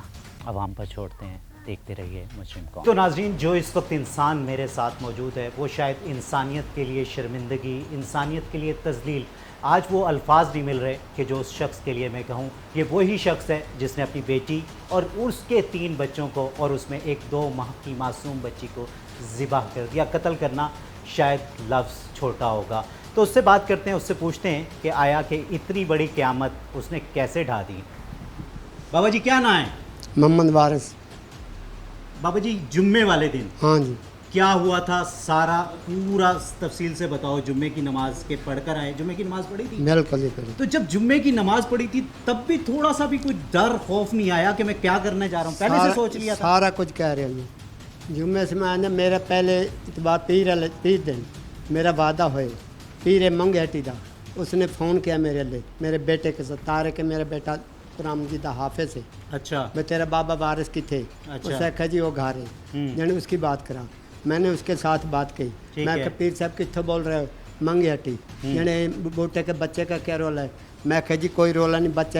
عوام پر چھوڑتے ہیں، دیکھتے رہیے مجرم کون۔ تو ناظرین جو اس وقت انسان میرے ساتھ موجود ہے وہ شاید انسانیت کے لیے شرمندگی، انسانیت کے لیے تذلیل، آج وہ الفاظ نہیں مل رہے کہ جو اس شخص کے لیے میں کہوں یہ وہی شخص ہے جس نے اپنی بیٹی اور اس کے 3 بچوں کو، اور اس میں ایک 2 ماہ کی معصوم بچی کو ذبح کر دیا۔ قتل کرنا شاید لفظ چھوٹا ہوگا، تو اس سے بات کرتے ہیں، اس سے پوچھتے ہیں کہ آیا کہ اتنی بڑی قیامت اس نے کیسے ڈھا دی۔ بابا جی کیا نام ہے؟ محمد وارث۔ بابا جی جمعے والے دن ہاں جی، کیا ہوا تھا سارا پورا تفصیل سے بتاؤ۔ جمعے کی نماز کے پڑھ کر آئے، جمعے کی نماز پڑھی تھی؟ بالکل ہی تو جب جمعے کی نماز پڑھی تھی تب بھی تھوڑا سا بھی کوئی ڈر خوف نہیں آیا کہ میں کیا کرنے جا رہا ہوں؟ پہلے سے سوچ لیا تھا؟ سارا کچھ کہہ رہے ہیں جمعے سے میں نے میرا پہلے اتبار پیر دن میرا وعدہ ہوئے، پیر منگے ہٹی دا، اس نے فون کیا میرے لیے، میرے بیٹے کے ساتھ، تارے کے میرا بیٹا رامجیدہ حافظ ہے، اچھا میں تیرا بابا وارث کی تھے، اس نے کہا جی وہ گھر ہے، یعنی اس کی بات کرا، میں نے اس کے ساتھ بات کی، میں کہ پیر صاحب کتوں بول رہے ہو؟ منگے ہٹی، یعنی بوٹے کے بچے کا کیا رول ہے؟ میں کہا جی کوئی رول نہیں، بچہ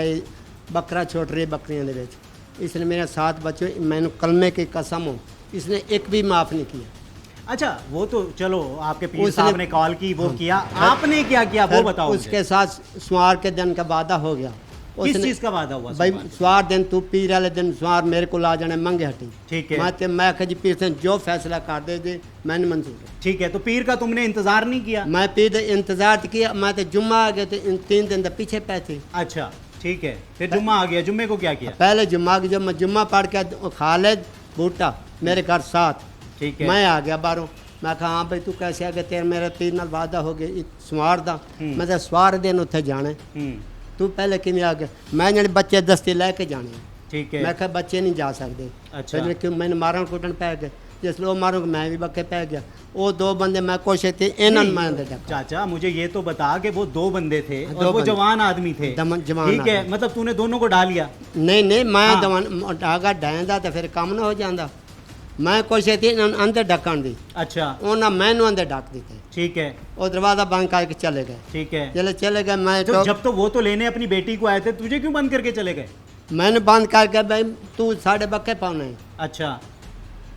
بکرا چھوٹ رہی ہے بکریاں دے وچ، اس نے میرے ساتھ بچے، میں نے کلمے کی قسم ہوں، اس نے ایک بھی معاف نہیں کیا۔ اچھا وہ تو چلو آپ کے پیر صاحب نے کال کی، وہ کیا، آپ نے کیا کیا وہ بتاؤ۔ اس کے ساتھ سوار کے دن کا وعدہ ہو گیا۔ کس چیز کا وعدہ ہوا؟ بھائی سوار دن تو پیر والے دن سوار میرے کو آ جانے منگے ہٹی، ٹھیک ہے، میں کہ جی پیر سے جو فیصلہ کر دے دے میں نے منظور ہے۔ ٹھیک ہے، تو پیر کا تم نے انتظار نہیں کیا؟ میں پیر دا انتظار کیا، میں تو جمعہ آ گیا تو 3 دن دا پیچھے پہ تھے۔ اچھا ٹھیک ہے، پھر جمعہ آ گیا، جمعے کو کیا کیا؟ پہلے جمعہ جب میں جمعہ پڑھ کے خالد بوٹا میرے گھر ساتھ، ٹھیک ہے، میں آ گیا باہروں، ਮੈਂ ਕਿਹਾ ਹਾਂ ਬਈ ਤੂੰ कैसे आ गया तेरे मेरे तीर नाल वादा हो गया ਸਵਾਰ ਦਾ ਮੈਂ ਤਾਂ ਸਵਾਰ ਦਿਨ ਉੱਥੇ ਜਾਣਾ ਤੂੰ ਪਹਿਲੇ ਕਿਵੇਂ ਆ ਗਿਆ ਮੈਂ ਜਿਹੜੇ ਬੱਚੇ ਦਸਤੇ ਲੈ ਕੇ ਜਾਣੇ ਠੀਕ है ਮੈਂ ਕਿਹਾ ਬੱਚੇ ਨਹੀਂ ਜਾ ਸਕਦੇ अच्छा ਫਿਰ ਕਿਉਂ ਮੈਨੂੰ ਮਾਰਨ ਕੁੱਟਣ ਪੈ ਗਏ ਜਿਸ ਲੋ ਮਾਰੂ ਮੈਂ ਵੀ ਬੱਕੇ ਪੈ ਗਿਆ वो दो बंदे मैं कोशिश थी इन्होंने मैं अंदर डका चाचा मुझे ये तो बता कि वो 2 बंदे थे दो और वो बंदे। जवान आदमी थे जवान ठीक है आदमी। मतलब तूने दोनों को डाल लिया नहीं नहीं मैं हाँ। दवान डागा डायदा तो फिर काम ना हो जाता मैं कोशिश थी इन्होंने अंदर डकन दी अच्छा उन्होंने मैनू अंदर डक दिते ठीक है वो दरवाज़ा बंद करके चले गए ठीक है चले गए मैं तो जब तो वो तो लेने अपनी बेटी को आए थे तुझे क्यों बंद करके चले गए मैंने बंद करके भाई तू साढ़े बक्के पाउने अच्छा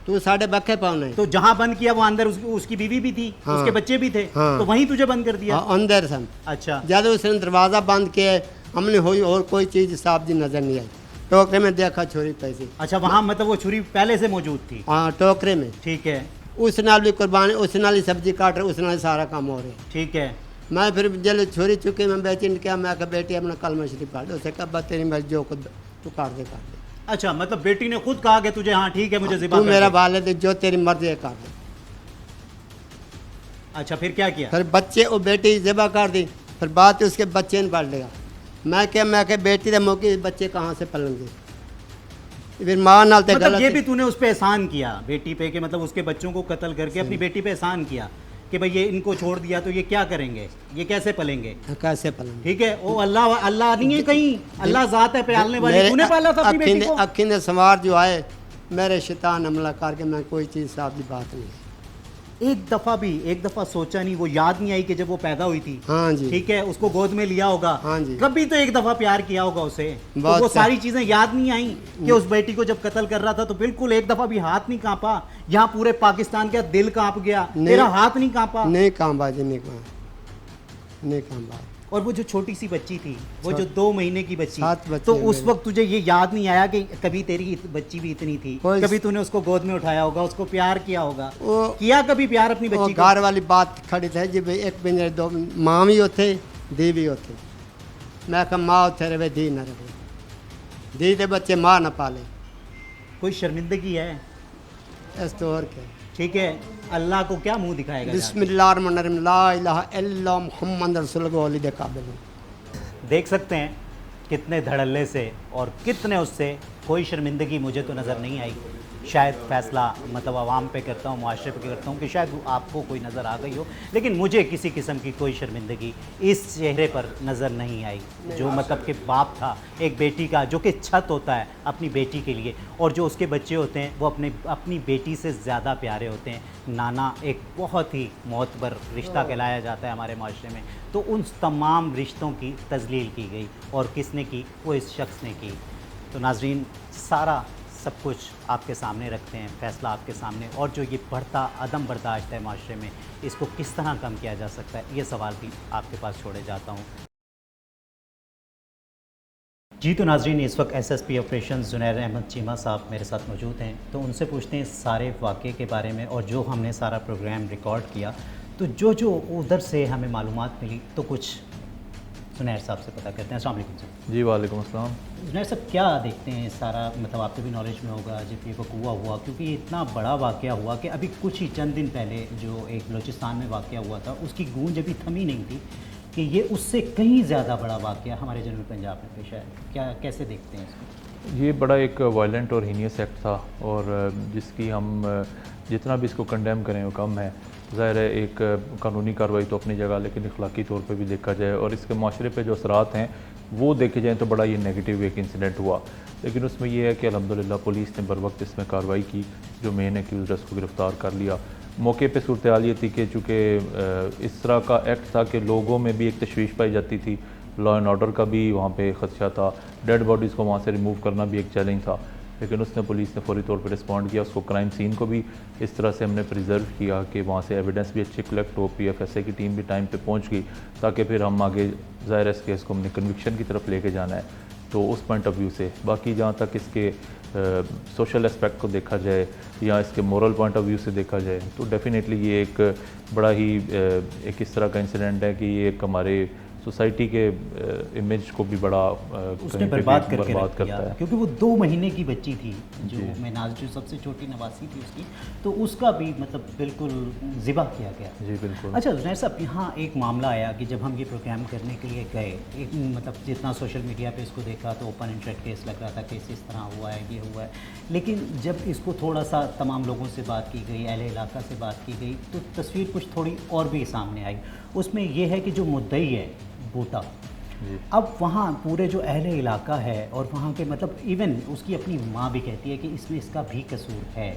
तू साढ़े बक्के पाउने तो जहाँ बंद किया वो अंदर उसकी बीवी भी थी हाँ। उसके बच्चे भी थे हाँ। तो वहीं तुझे बंद कर दिया अंदर सन अच्छा जब उसने दरवाज़ा बंद किया हमने हुई और कोई चीज़ साहब जी नज़र नहीं आई टोकरे में देखा छुरी पैसे अच्छा वहाँ मतलब वो छुरी पहले से मौजूद थी हाँ टोकरे में ठीक है उस नाल भी कुर्बानी उस नाल ही सब्जी काट रहे उस नाल ही सारा काम हो रहा ठीक है मैं फिर जल छोरी चुकी मैं बेचन क्या मैं कहा बेटी अपना कलमा शरीफ काट उसे कहा तेरी मैं जो खुद तू काट दे अच्छा मतलब बेटी ने खुद कहा कि तुझे हाँ ठीक है मुझे ज़िबा तू कर मेरा दे। वालिद जो तेरी मर्जी है काट दे अच्छा फिर क्या किया फिर बच्चे वो बेटी ज़िबा कर दी फिर बात उसके बच्चे ने पढ़ लिया मैं क्या बेटी के मौके बच्चे कहाँ से पलेंगे फिर माँ नाल ते मतलब ये गलत भी तूने उस पे एहसान किया बेटी पे कि मतलब उसके बच्चों को कत्ल करके अपनी बेटी पे एहसान किया कि भाई ये इनको छोड़ दिया तो ये क्या करेंगे ये कैसे पलेंगे कैसे पलेंगे ठीक है वो अल्लाह अल्लाह नहीं है कहीं अल्लाह ज़ात है पालने वाली तूने पाला था अपनी बेटी को अखी ने सवार जो आए मेरे शैतान हमला करके मैं कोई चीज़ साहब की बात नहीं एक दफ़ा सोचा नहीं वो याद नहीं आई कि जब वो पैदा हुई थी हाँ जी ठीक है उसको गोद में लिया होगा हाँ जी। कभी तो एक दफ़ा प्यार किया होगा उसे तो बहुत वो अच्छा। सारी चीज़ें याद नहीं आई कि उस बेटी को जब कत्ल कर रहा था तो बिल्कुल एक दफ़ा भी हाथ नहीं कांपा यहाँ पूरे पाकिस्तान का दिल कांप गया नहीं। तेरा हाथ नहीं कांपा नहीं काम बाजी नहीं काम बाज और वो जो छोटी सी बच्ची थी वो जो 2 महीने की बच्ची 7 बच्चे तो हैं उस मेरे। वक्त तुझे ये याद नहीं आया कि कभी तेरी बच्ची भी इतनी थी कोई- कभी तूने उसको गोद में उठाया होगा उसको प्यार किया होगा वो किया कभी प्यार अपनी वो बच्ची को घर वाली बात खड़ी थी जी भाई एक पिंजरे दो माँ भी होते दी भी होते मैं कहा माँ उथे रहे दी न रहे दी दे बच्चे माँ न पाले कोई शर्मिंदगी है इस तो और क्या ठीक है अल्लाह को क्या मुंह दिखाएगा जाके? बिस्मिल्लाहिर्रहमानिर्रहीम ला इलाहा इल्लल्लाह मुहम्मद रसूलुल्लाह दे काबिल देख सकते हैं कितने धड़ल्ले से और कितने उससे कोई शर्मिंदगी मुझे तो नज़र नहीं आई शायद फ़ैसला मतलब आवाम पे करता हूँ मुआशरे पे करता हूँ कि शायद आपको कोई नज़र आ गई हो लेकिन मुझे किसी किस्म की कोई शर्मिंदगी इस चेहरे पर नज़र नहीं आई जो मतलब कि बाप था एक बेटी का जो कि छत होता है अपनी बेटी के लिए और जो उसके बच्चे होते हैं वो अपनी बेटी से ज़्यादा प्यारे होते हैं नाना एक बहुत ही मोतबर रिश्ता कहलाया जाता है हमारे माशरे में तो उन तमाम रिश्तों की तजलील की गई और किसने की वो इस शख्स ने की तो नाजरीन सारा सब कुछ आपके सामने रखते हैं फ़ैसला आपके सामने और जो ये बढ़ता अदम बर्दाश्त है माशरे में इसको किस तरह कम किया जा सकता है ये सवाल भी आपके पास छोड़े जाता हूँ जी तो नाजरीन इस वक्त एसएसपी ऑपरेशन जुनैर अहमद चीमा साहब मेरे साथ मौजूद हैं तो उनसे पूछते हैं सारे वाक़े के बारे में और जो हमने सारा प्रोग्राम रिकॉर्ड किया तो जो उधर से हमें मालूमात मिली तो कुछ जुनैर साहब से पता करते हैं अस्सलाम वालेकुम सर जी वालेकुम अस्सलाम। जुनैर साहब क्या देखते हैं सारा मतलब आपको भी नॉलेज में होगा जब ये वक़ूआ हुआ क्योंकि ये इतना बड़ा वाक़या हुआ कि अभी कुछ ही चंद दिन पहले जो एक बलूचिस्तान में वाक़या हुआ था उसकी गूंज अभी थमी नहीं थी कि ये उससे कहीं ज़्यादा बड़ा वाक़या हमारे जनूबी पंजाब में पेश आया क्या कैसे देखते हैं इसको ये बड़ा एक वायलेंट और हीनियस एक्ट था और जिसकी हम जितना भी इसको कंडेम करें वो कम है। ज़ाहिर है एक कानूनी कार्रवाई तो अपनी जगह लेकिन इखलाकी तौर पे भी देखा जाए और इसके माशरे पे जो असरात हैं वो देखे जाएँ तो बड़ा ये नेगेटिव एक इंसिडेंट हुआ लेकिन उसमें ये है कि अल्हम्दुलिल्लाह पुलिस ने बर वक्त इसमें कार्रवाई की जो मेन एक्यूज़ उसको गिरफ़्तार कर लिया। मौके पे सूरत हाल ये थी कि चूँकि इस तरह का एक्ट था कि लोगों में भी एक तशवीश पाई जाती थी लॉ एंड ऑर्डर का भी वहाँ पे ख़दशा था डेड बॉडीज़ को वहाँ से रिमूव करना भी एक चैलेंज था लेकिन उसने पुलिस ने फौरी तौर पर रिस्पॉन्ड किया उसको क्राइम सीन को भी इस तरह से हमने प्रिजर्व किया कि वहाँ से एविडेंस भी अच्छी कलेक्ट हो PFSA की टीम भी टाइम पे पहुँच गई ताकि फिर हम आगे ज़ाहिर इस केस को हमने कन्विक्शन की तरफ लेके जाना है तो उस पॉइंट ऑफ व्यू से बाकी जहाँ तक इसके सोशल एस्पेक्ट को देखा जाए या इसके मोरल पॉइंट ऑफ व्यू से देखा जाए तो डेफिनेटली ये एक बड़ा ही एक इस तरह का इंसिडेंट है कि ये एक हमारे सोसाइटी के इमेज को भी बड़ा उसने कहीं पे बर्बाद भी करके बर्बाद रख करता दिया, है। क्योंकि वो 2 महीने की बच्ची थी जो जी। मेनाज, जो सबसे छोटी नवासी थी उसकी, तो उसका भी मतलब बिल्कुल ज़िबा किया गया। जी बिल्कुल। अच्छा जुनैर साहब, यहाँ एक मामला आया कि जब हम ये प्रोग्राम करने के लिए गए, एक मतलब जितना सोशल मीडिया पे इसको देखा तो ओपन एंड शट केस लग रहा था, केस इस तरह हुआ है, ये हुआ है, लेकिन जब इसको थोड़ा सा तमाम लोगों से बात की गई, अहले इलाका से बात की गई, तो तस्वीर कुछ थोड़ी और भी सामने आई। उसमें ये है कि जो मुद्दई है बूटा, अब वहाँ पूरे जो अहले इलाका है और वहाँ के मतलब इवन उसकी अपनी माँ भी कहती है कि इसमें इसका भी कसूर है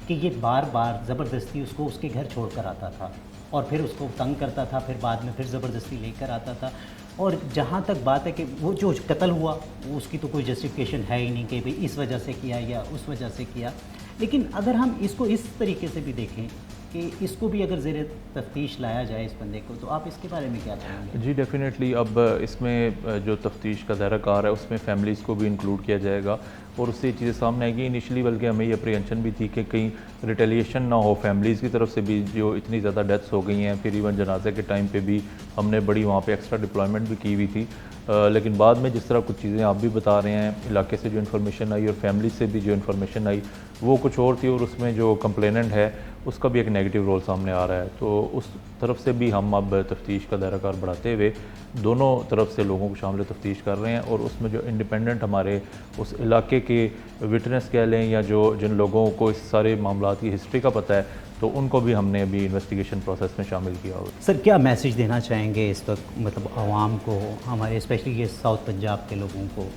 कि ये बार बार ज़बरदस्ती उसको उसके घर छोड़ कर आता था और फिर उसको तंग करता था, फिर बाद में फिर ज़बरदस्ती लेकर आता था। और जहाँ तक बात है कि वो जो कत्ल हुआ वो उसकी तो कोई जस्टिफिकेशन है ही नहीं कि भाई इस वजह से किया या उस वजह से किया, लेकिन अगर हम इसको इस तरीके से भी देखें कि इसको भी अगर ज़ेरे तफ्तीश लाया जाए इस बंदे को, तो आप इसके बारे में क्या कहेंगे? जी डेफिनेटली, अब इसमें जो तफ्तीश का दायरा कार है उसमें फैमिलीज़ को भी इंक्लूड किया जाएगा और उससे चीज़ें सामने आएगी। इनिशियली बल्कि हमें ये अप्रीहेंशन भी थी कि कहीं रिटेलिएशन ना हो फैमिलीज़ की तरफ से भी, जो इतनी ज़्यादा डेथ्स हो गई हैं, फिर इवन जनाजे के टाइम पे भी हमने बड़ी वहाँ पे एक्स्ट्रा डिप्लॉयमेंट भी की हुई थी। लेकिन बाद में जिस तरह कुछ चीज़ें आप भी बता रहे हैं, इलाके से जो इन्फॉर्मेशन आई और फैमिली से भी जो इन्फॉर्मेशन आई वो कुछ और थी और उसमें जो कंप्लेनेंट है उसका भी एक नेगेटिव रोल सामने आ रहा है। तो उस तरफ से भी हम अब तफ्तीश का दायरा कार बढ़ाते हुए दोनों तरफ से लोगों को शामिल तफ्तीश कर रहे हैं और उसमें जो इंडिपेंडेंट हमारे उस इलाके के विटनेस कह लें या जो जिन लोगों को इस सारे मामलात की हिस्ट्री का पता है, तो उनको भी हमने अभी इन्वेस्टिगेशन प्रोसेस में शामिल किया हुआ है। सर क्या मैसेज देना चाहेंगे इस वक्त मतलब आवाम को, हमारे स्पेशली ये साउथ पंजाब के लोगों को,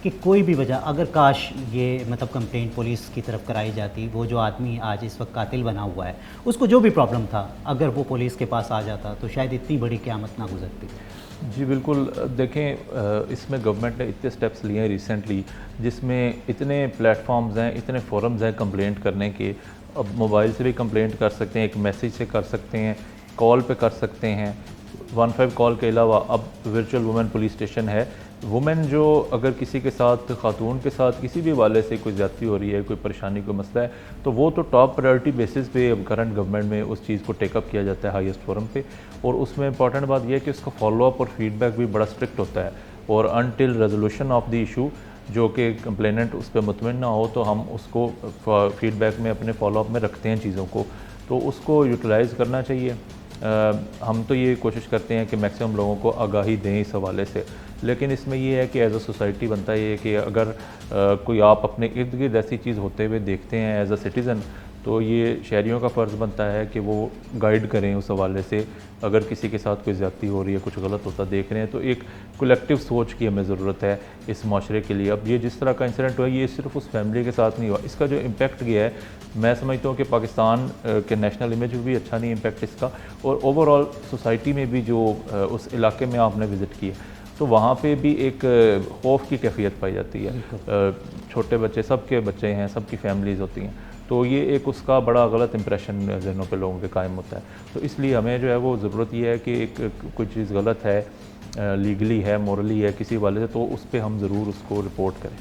कि कोई भी वजह अगर काश ये मतलब कंप्लेंट पुलिस की तरफ कराई जाती, वो जो आदमी आज इस वक्त कातिल बना हुआ है उसको जो भी प्रॉब्लम था अगर वो पुलिस के पास आ जाता तो शायद इतनी बड़ी क़यामत ना गुजरती। जी बिल्कुल, देखें इसमें गवर्नमेंट ने इतने स्टेप्स लिए हैं रिसेंटली जिसमें इतने प्लेटफॉर्म्स हैं, इतने फोरम्स हैं कंप्लेंट करने के। अब मोबाइल से भी कंप्लेंट कर सकते हैं, एक मैसेज से कर सकते हैं, कॉल पे कर सकते हैं। 15 कॉल के अलावा अब वर्चुअल वुमेन पुलिस स्टेशन है। वुमेन जो अगर किसी के साथ, खातून के साथ किसी भी वाले से कोई ज़्यादती हो रही है, कोई परेशानी, कोई मसला है, तो वो तो टॉप प्रायोरिटी बेसिस पे अब करंट गवर्नमेंट में उस चीज़ को टेकअप किया जाता है हाईएस्ट फोरम पे। और उसमें इंपॉर्टेंट बात यह है कि उसका फॉलोअप और फीडबैक भी बड़ा स्ट्रिक्ट होता है और until resolution of the issue जो कि कंप्लेनेंट उस पर मुतमिन ना हो तो हम उसको फीडबैक में अपने फॉलोअप में रखते हैं चीज़ों को, तो उसको यूटिलाइज़ करना चाहिए। हम तो ये कोशिश करते हैं कि मैक्सिमम लोगों को आगाही दें इस हवाले से, लेकिन इसमें ये है कि एज अ सोसाइटी बनता है कि अगर कोई आप अपने इर्द गिर्द ऐसी चीज़ होते हुए देखते हैं एज अ सिटीज़न, तो ये शहरियों का फ़र्ज़ बनता है कि वो गाइड करें उस हवाले से। अगर किसी के साथ कोई ज़्यादती हो रही है, कुछ गलत होता देख रहे हैं, तो एक कलेक्टिव सोच की हमें ज़रूरत है इस माशरे के लिए। अब ये जिस तरह का इंसिडेंट हुआ ये सिर्फ उस फैमिली के साथ नहीं हुआ, इसका जो इम्पैक्ट गया है मैं समझता हूँ कि पाकिस्तान के नेशनल इमेज में भी अच्छा नहीं इम्पैक्ट इसका, और ओवरऑल सोसाइटी में भी जो उस इलाके में आपने विज़िट किया तो वहाँ पे भी एक खौफ की कैफियत पाई जाती है। छोटे बच्चे, सबके बच्चे हैं, सबकी फैमिलीज़ होती हैं, तो ये एक उसका बड़ा गलत इंप्रेशन जहनों पे लोगों के कायम होता है। तो इसलिए हमें जो है वो ज़रूरत ये है कि एक कोई चीज़ गलत है, लीगली है, मोरली है किसी वाले से, तो उस पर हम ज़रूर उसको रिपोर्ट करें।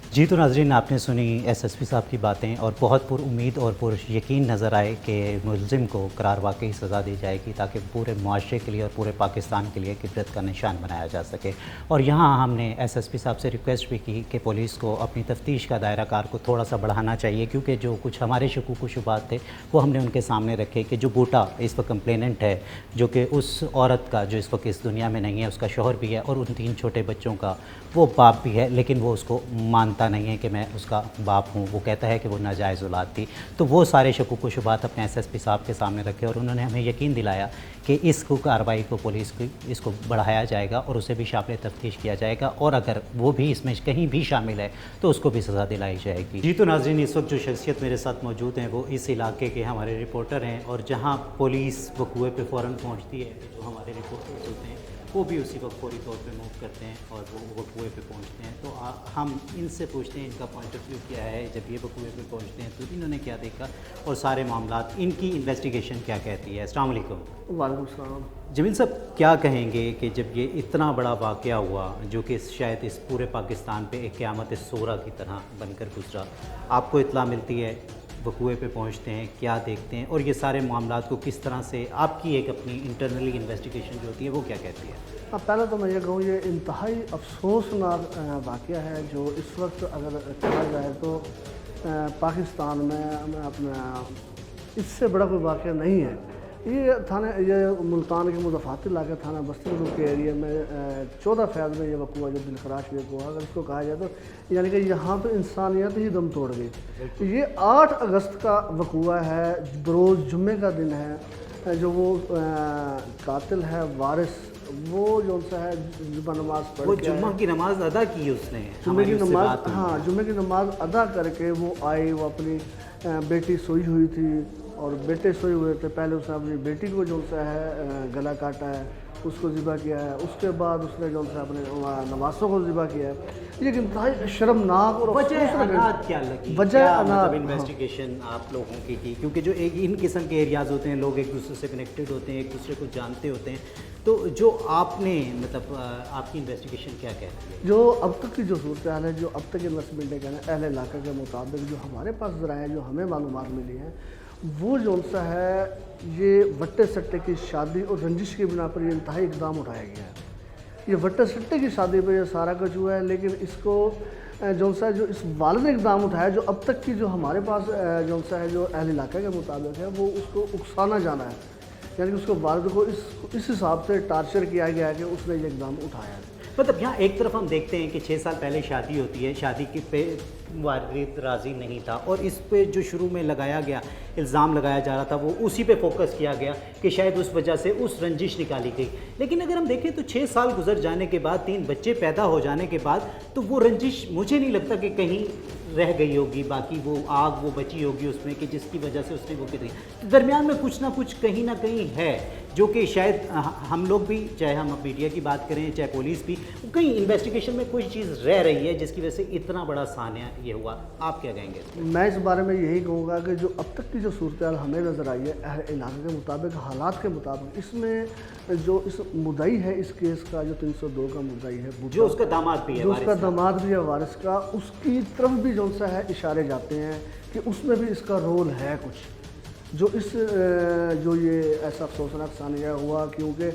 जी तो नाज़रीन, आपने सुनी एसएसपी साहब की बातें और बहुत पुरुम्मीद और पुरयकीन नज़र आए कि मुलज़िम को करार वाकई सज़ा दी जाएगी ताकि पूरे मुआशरे के लिए और पूरे पाकिस्तान के लिए एक इबरत का निशान बनाया जा सके। और यहाँ हमने एसएसपी साहब से रिक्वेस्ट भी की कि पुलिस को अपनी तफ्तीश का दायरा कार को थोड़ा सा बढ़ाना चाहिए, क्योंकि जो कुछ हमारे शकूक व शुबात थे वो हमने उनके सामने रखे कि जो बूटा इस वक्त कंप्लेनेंट है, जो कि उस औरत का जो इस वक्त इस दुनिया में नहीं है, उसका शौहर भी है और उन 3 छोटे बच्चों का वो बाप भी है, लेकिन वो उसको मानता नहीं है कि मैं उसका बाप हूँ। वो कहता है कि वो नाजायज़ औलाद थी। तो वो सारे शकूक व शुबात अपने एसएसपी साहब के सामने रखे और उन्होंने हमें यकीन दिलाया कि इसको कार्रवाई को पुलिस की इसको बढ़ाया जाएगा और उसे भी शामिल तफ्तीश किया जाएगा, और अगर वो भी इसमें कहीं भी शामिल है तो उसको भी सज़ा दिलाई जाएगी। जी तो नाज़रीन, इस वक्त जो शख्सियत मेरे साथ मौजूद हैं वो इस इलाके के हमारे रिपोर्टर हैं, और जहाँ पुलिस वकूए पे फ़ौरन पहुँचती है जो हमारे रिपोर्टर्स होते हैं वो भी उसी वक्त फौरी तौर पे मूव करते हैं और वो वकूए पे पहुंचते हैं। तो हम इनसे पूछते हैं इनका पॉइंट ऑफ व्यू क्या है जब ये वकूए पे पहुंचते हैं, तो इन्होंने क्या देखा और सारे मामलात इनकी इन्वेस्टिगेशन क्या कहती है। अस्सलाम वालेकुम। वालेकुम सलाम। जमील साहब, क्या कहेंगे कि जब ये इतना बड़ा वाक़या हुआ जो कि शायद इस पूरे पाकिस्तान पे एक क़यामत सुगरा की तरह बनकर गुजरा, आपको इत्ला मिलती है, वकूए पे पहुंचते हैं, क्या देखते हैं और ये सारे मामलात को किस तरह से आपकी एक अपनी इंटरनली इन्वेस्टिगेशन जो होती है वो क्या कहती है? पहले तो मैं ये कहूँ ये इंतहाई अफसोसनाक वाक़या है जो इस वक्त अगर कहा जाए तो पाकिस्तान में अपना इससे बड़ा कोई वाक़या नहीं है। ये मुल्तान के मुज़फ़्फ़राती इलाके थाना बस्ती मलूक के एरिया में 14 फैज़ में ये वक़ूआ जो दिलखराश हुआ, अगर इसको कहा जाए तो यानी कि यहाँ पे इंसानियत ही दम तोड़ गई। ये 8 अगस्त का वक़ूआ है, बरोज़ जुम्मे का दिन है। जो वो कातिल है वारिस, वो जो सा है जुम्मा नमाज़ पढ़ वो जुम्मा की नमाज़ अदा की उसने, जुम्मे की नमाज़, हाँ जुम्मे की नमाज़ अदा करके वो आई। वो अपनी बेटी सोई हुई थी और बेटे सोए हुए थे। पहले उसने अपनी बेटी को जो सा है गला काटा है, उसको ज़िबा किया है। उसके बाद उसने जो सा अपने नवासों को ज़िबा किया है। ये इंतहाई शर्मनाक और क्या लगी वजह मतलब इन्वेस्टिगेशन आप लोगों की क्योंकि जो एक इन किस्म के एरियाज़ होते हैं, लोग एक दूसरे से कनेक्टेड होते हैं, एक दूसरे को जानते होते हैं, तो जो आपने मतलब आपकी इन्वेस्टिगेशन क्या कहती है? जो अब तक की जो सूरत हाल है, जो अब तक इन्वेस्टमेंट है कहना अहले इलाके के मुताबिक जो हमारे पास ज़राए जो हमें मालूमात मिली हैं, वो जो सा है ये वट्टे सट्टे की शादी और रंजिश की बिना पर ये इंतहाई इकदाम उठाया गया है। ये वट्टे सट्टे की शादी पर ये सारा कुछ हुआ है, लेकिन इसको जो सा जो इस वाले ने इकदाम उठाया, जो अब तक की जो हमारे पास जो सा है जो अहले इलाके के मुताबिक है, वो उसको उकसाना जाना है, यानी कि उसको वालिद को इस हिसाब से टार्चर किया गया है कि उसने ये इकदाम उठाया है। मतलब यहाँ एक तरफ हम देखते हैं कि 6 साल पहले शादी होती है, शादी के पे वालिद राज़ी नहीं था और इस पे जो शुरू में लगाया गया इल्ज़ाम लगाया जा रहा था वो उसी पे फोकस किया गया कि शायद उस वजह से उस रंजिश निकाली गई। लेकिन अगर हम देखें तो 6 साल गुजर जाने के बाद, 3 बच्चे पैदा हो जाने के बाद, तो वो रंजिश मुझे नहीं लगता कि कहीं रह गई होगी, बाकी वो आग वो बची होगी उसमें कि जिसकी वजह से उसने वो की। तो दरमियान में कुछ ना कुछ कहीं ना कहीं है जो कि शायद हम लोग भी, चाहे हम मीडिया की बात करें चाहे पुलिस भी, कहीं इन्वेस्टिगेशन में कोई चीज़ रह रही है जिसकी वजह से इतना बड़ा सान्या ये हुआ। आप क्या कहेंगे? मैं इस बारे में यही कहूँगा कि जो अब तक की जो सूरत हाल हमें नज़र आई है अहले इलाके के मुताबिक, हालात के मुताबिक, इसमें जो इस मुद्दई है इस केस का, जो 302 का मुद्दई है, जो उसका दामाद भी है, जो उसका दामाद भी है वारिस का, उसकी तरफ भी जो सा है इशारे जाते हैं कि उसमें भी इसका रोल है कुछ। जो जो ये ऐसा अफसोसनाक सानिया हुआ क्योंकि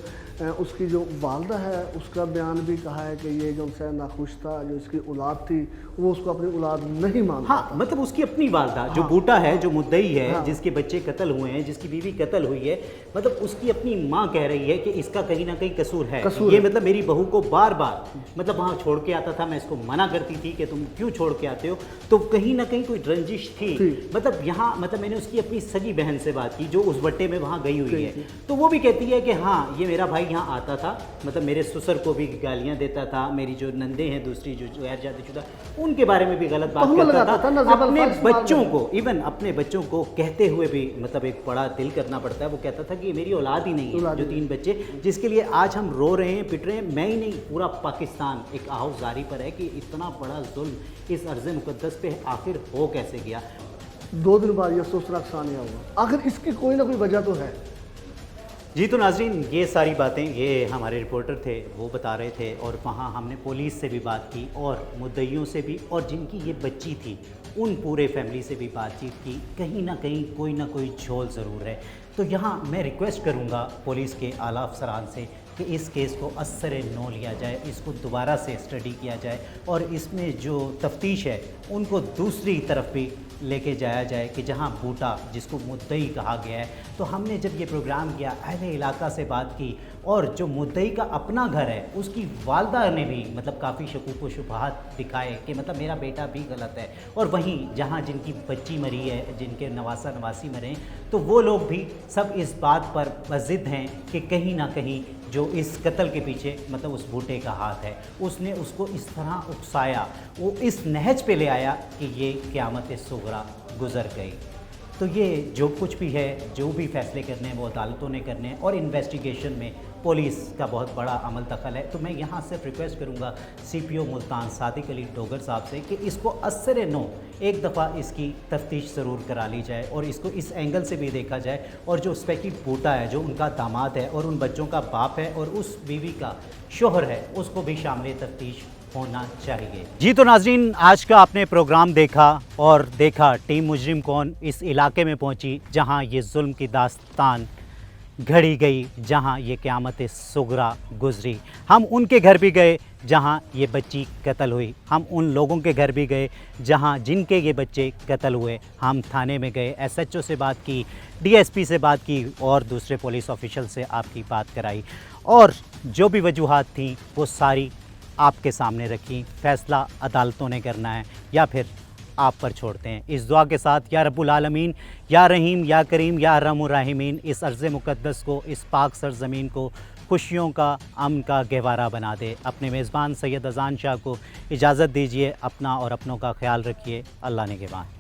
उसकी जो वालदा है उसका बयान भी कहा है कि ये जो उनसे नाखुश था, जो इसकी औलाद थी वो उसको अपनी औलाद नहीं मानता। हाँ, मतलब उसकी अपनी वालदा जो बूटा है, जो मुद्दई है, जिसके बच्चे कत्ल हुए हैं, जिसकी बीवी कत्ल हुई है, मतलब उसकी अपनी माँ कह रही है कि इसका कहीं ना कहीं कसूर है। ये मतलब मेरी बहू को बार बार मतलब वहाँ छोड़ के आता था, मैं इसको मना करती थी कि तुम क्यों छोड़ के आते हो, तो कहीं ना कहीं कोई रंजिश थी। मतलब यहाँ मतलब मैंने उसकी अपनी सगी बहन से बात की जो उस बट्टे में वहाँ गई हुई है, तो वो भी कहती है कि हाँ ये मेरा भाई यहाँ आता था, मतलब मेरे ससुर को भी गालियाँ देता था, मेरी जो नंदे हैं दूसरी जो गैर शादीशुदा उनके बारे में भी गलत बात करता था, अपने बच्चों को, इवन अपने बच्चों को कहते हुए भी मतलब एक बड़ा दिल करना पड़ता है। वो कहता था कि ये मेरी औलाद ही नहीं है, जो 3 बच्चे जिसके लिए आज हम रो रहे हैं, पिट रहे हैं, मैं ही नहीं पूरा पाकिस्तान एक आहुजारी पर है कि इतना बड़ा जुल्म इस अर्ज़ मुक़द्दस पे आखिर हो कैसे गया। 2 दिन बाद ये अफसोसनाक सानिया हुआ, आखिर इसकी कोई ना कोई वजह तो है। जी तो नाज़रीन, ये सारी बातें ये हमारे रिपोर्टर थे वो बता रहे थे, और वहाँ हमने पुलिस से भी बात की और मुद्दइयों से भी, और जिनकी ये बच्ची थी उन पूरे फैमिली से भी बातचीत की। कहीं ना कहीं कोई ना कोई झोल ज़रूर है। तो यहाँ मैं रिक्वेस्ट करूँगा पुलिस के आला अफसरान से कि इस केस को असर नो लिया जाए, इसको दोबारा से स्टडी किया जाए और इसमें जो तफ्तीश है उनको दूसरी तरफ भी लेके जाया जाए कि जहां बूटा जिसको मुद्दई कहा गया है, तो हमने जब ये प्रोग्राम किया अहले इलाका से बात की, और जो मुद्दई का अपना घर है उसकी वालदा ने भी मतलब काफ़ी शकूक व शुबहात दिखाए कि मतलब मेरा बेटा भी गलत है, और वहीं जहां जिनकी बच्ची मरी है, जिनके नवासा नवासी मरे, तो वो लोग भी सब इस बात पर ज़िद हैं कि कहीं ना कहीं जो इस कत्ल के पीछे मतलब उस बूटे का हाथ है, उसने उसको इस तरह उकसाया, वो इस नहज पे ले आया कि ये क़यामत सुगरा गुज़र गई। तो ये जो कुछ भी है, जो भी फैसले करने हैं वो अदालतों ने करने हैं, और इन्वेस्टिगेशन में पुलिस का बहुत बड़ा अमल दखल है। तो मैं यहाँ सिर्फ रिक्वेस्ट करूँगा CPO मुल्तान सादिक अली डोगर साहब से कि इसको असर नो एक दफ़ा इसकी तफ्तीश ज़रूर करा ली जाए और इसको इस एंगल से भी देखा जाए, और जो स्पेक्टिव बूटा है जो उनका दामाद है और उन बच्चों का बाप है और उस बीवी का शोहर है उसको भी शामिल तफ्तीश होना चाहिए। जी तो नाजरीन, आज का आपने प्रोग्राम देखा और देखा टीम मुजरिम कौन इस इलाके में पहुंची जहां ये जुल्म की दास्तान घड़ी गई, जहां ये क़यामत सुगरा गुजरी। हम उनके घर भी गए जहां ये बच्ची कत्ल हुई, हम उन लोगों के घर भी गए जहां जिनके ये बच्चे कत्ल हुए। हम थाने में गए, SHO से बात की, DSP से बात की और दूसरे पुलिस ऑफिशियल से आपकी बात कराई और जो भी वजूहात थी वो सारी आपके सामने रखी। फ़ैसला अदालतों ने करना है या फिर आप पर छोड़ते हैं। इस दुआ के साथ या रब्बुल आलमीन, या रहीम, या करीम, या अरहमुर राहिमीन इस अर्ज़ मुक़द्दस को, इस पाक सरज़मीन को खुशियों का, अमन का गहवारा बना दे। अपने मेज़बान सैयद अज़ान शाह को इजाज़त दीजिए। अपना और अपनों का ख्याल रखिए। अल्लाह निगहबान।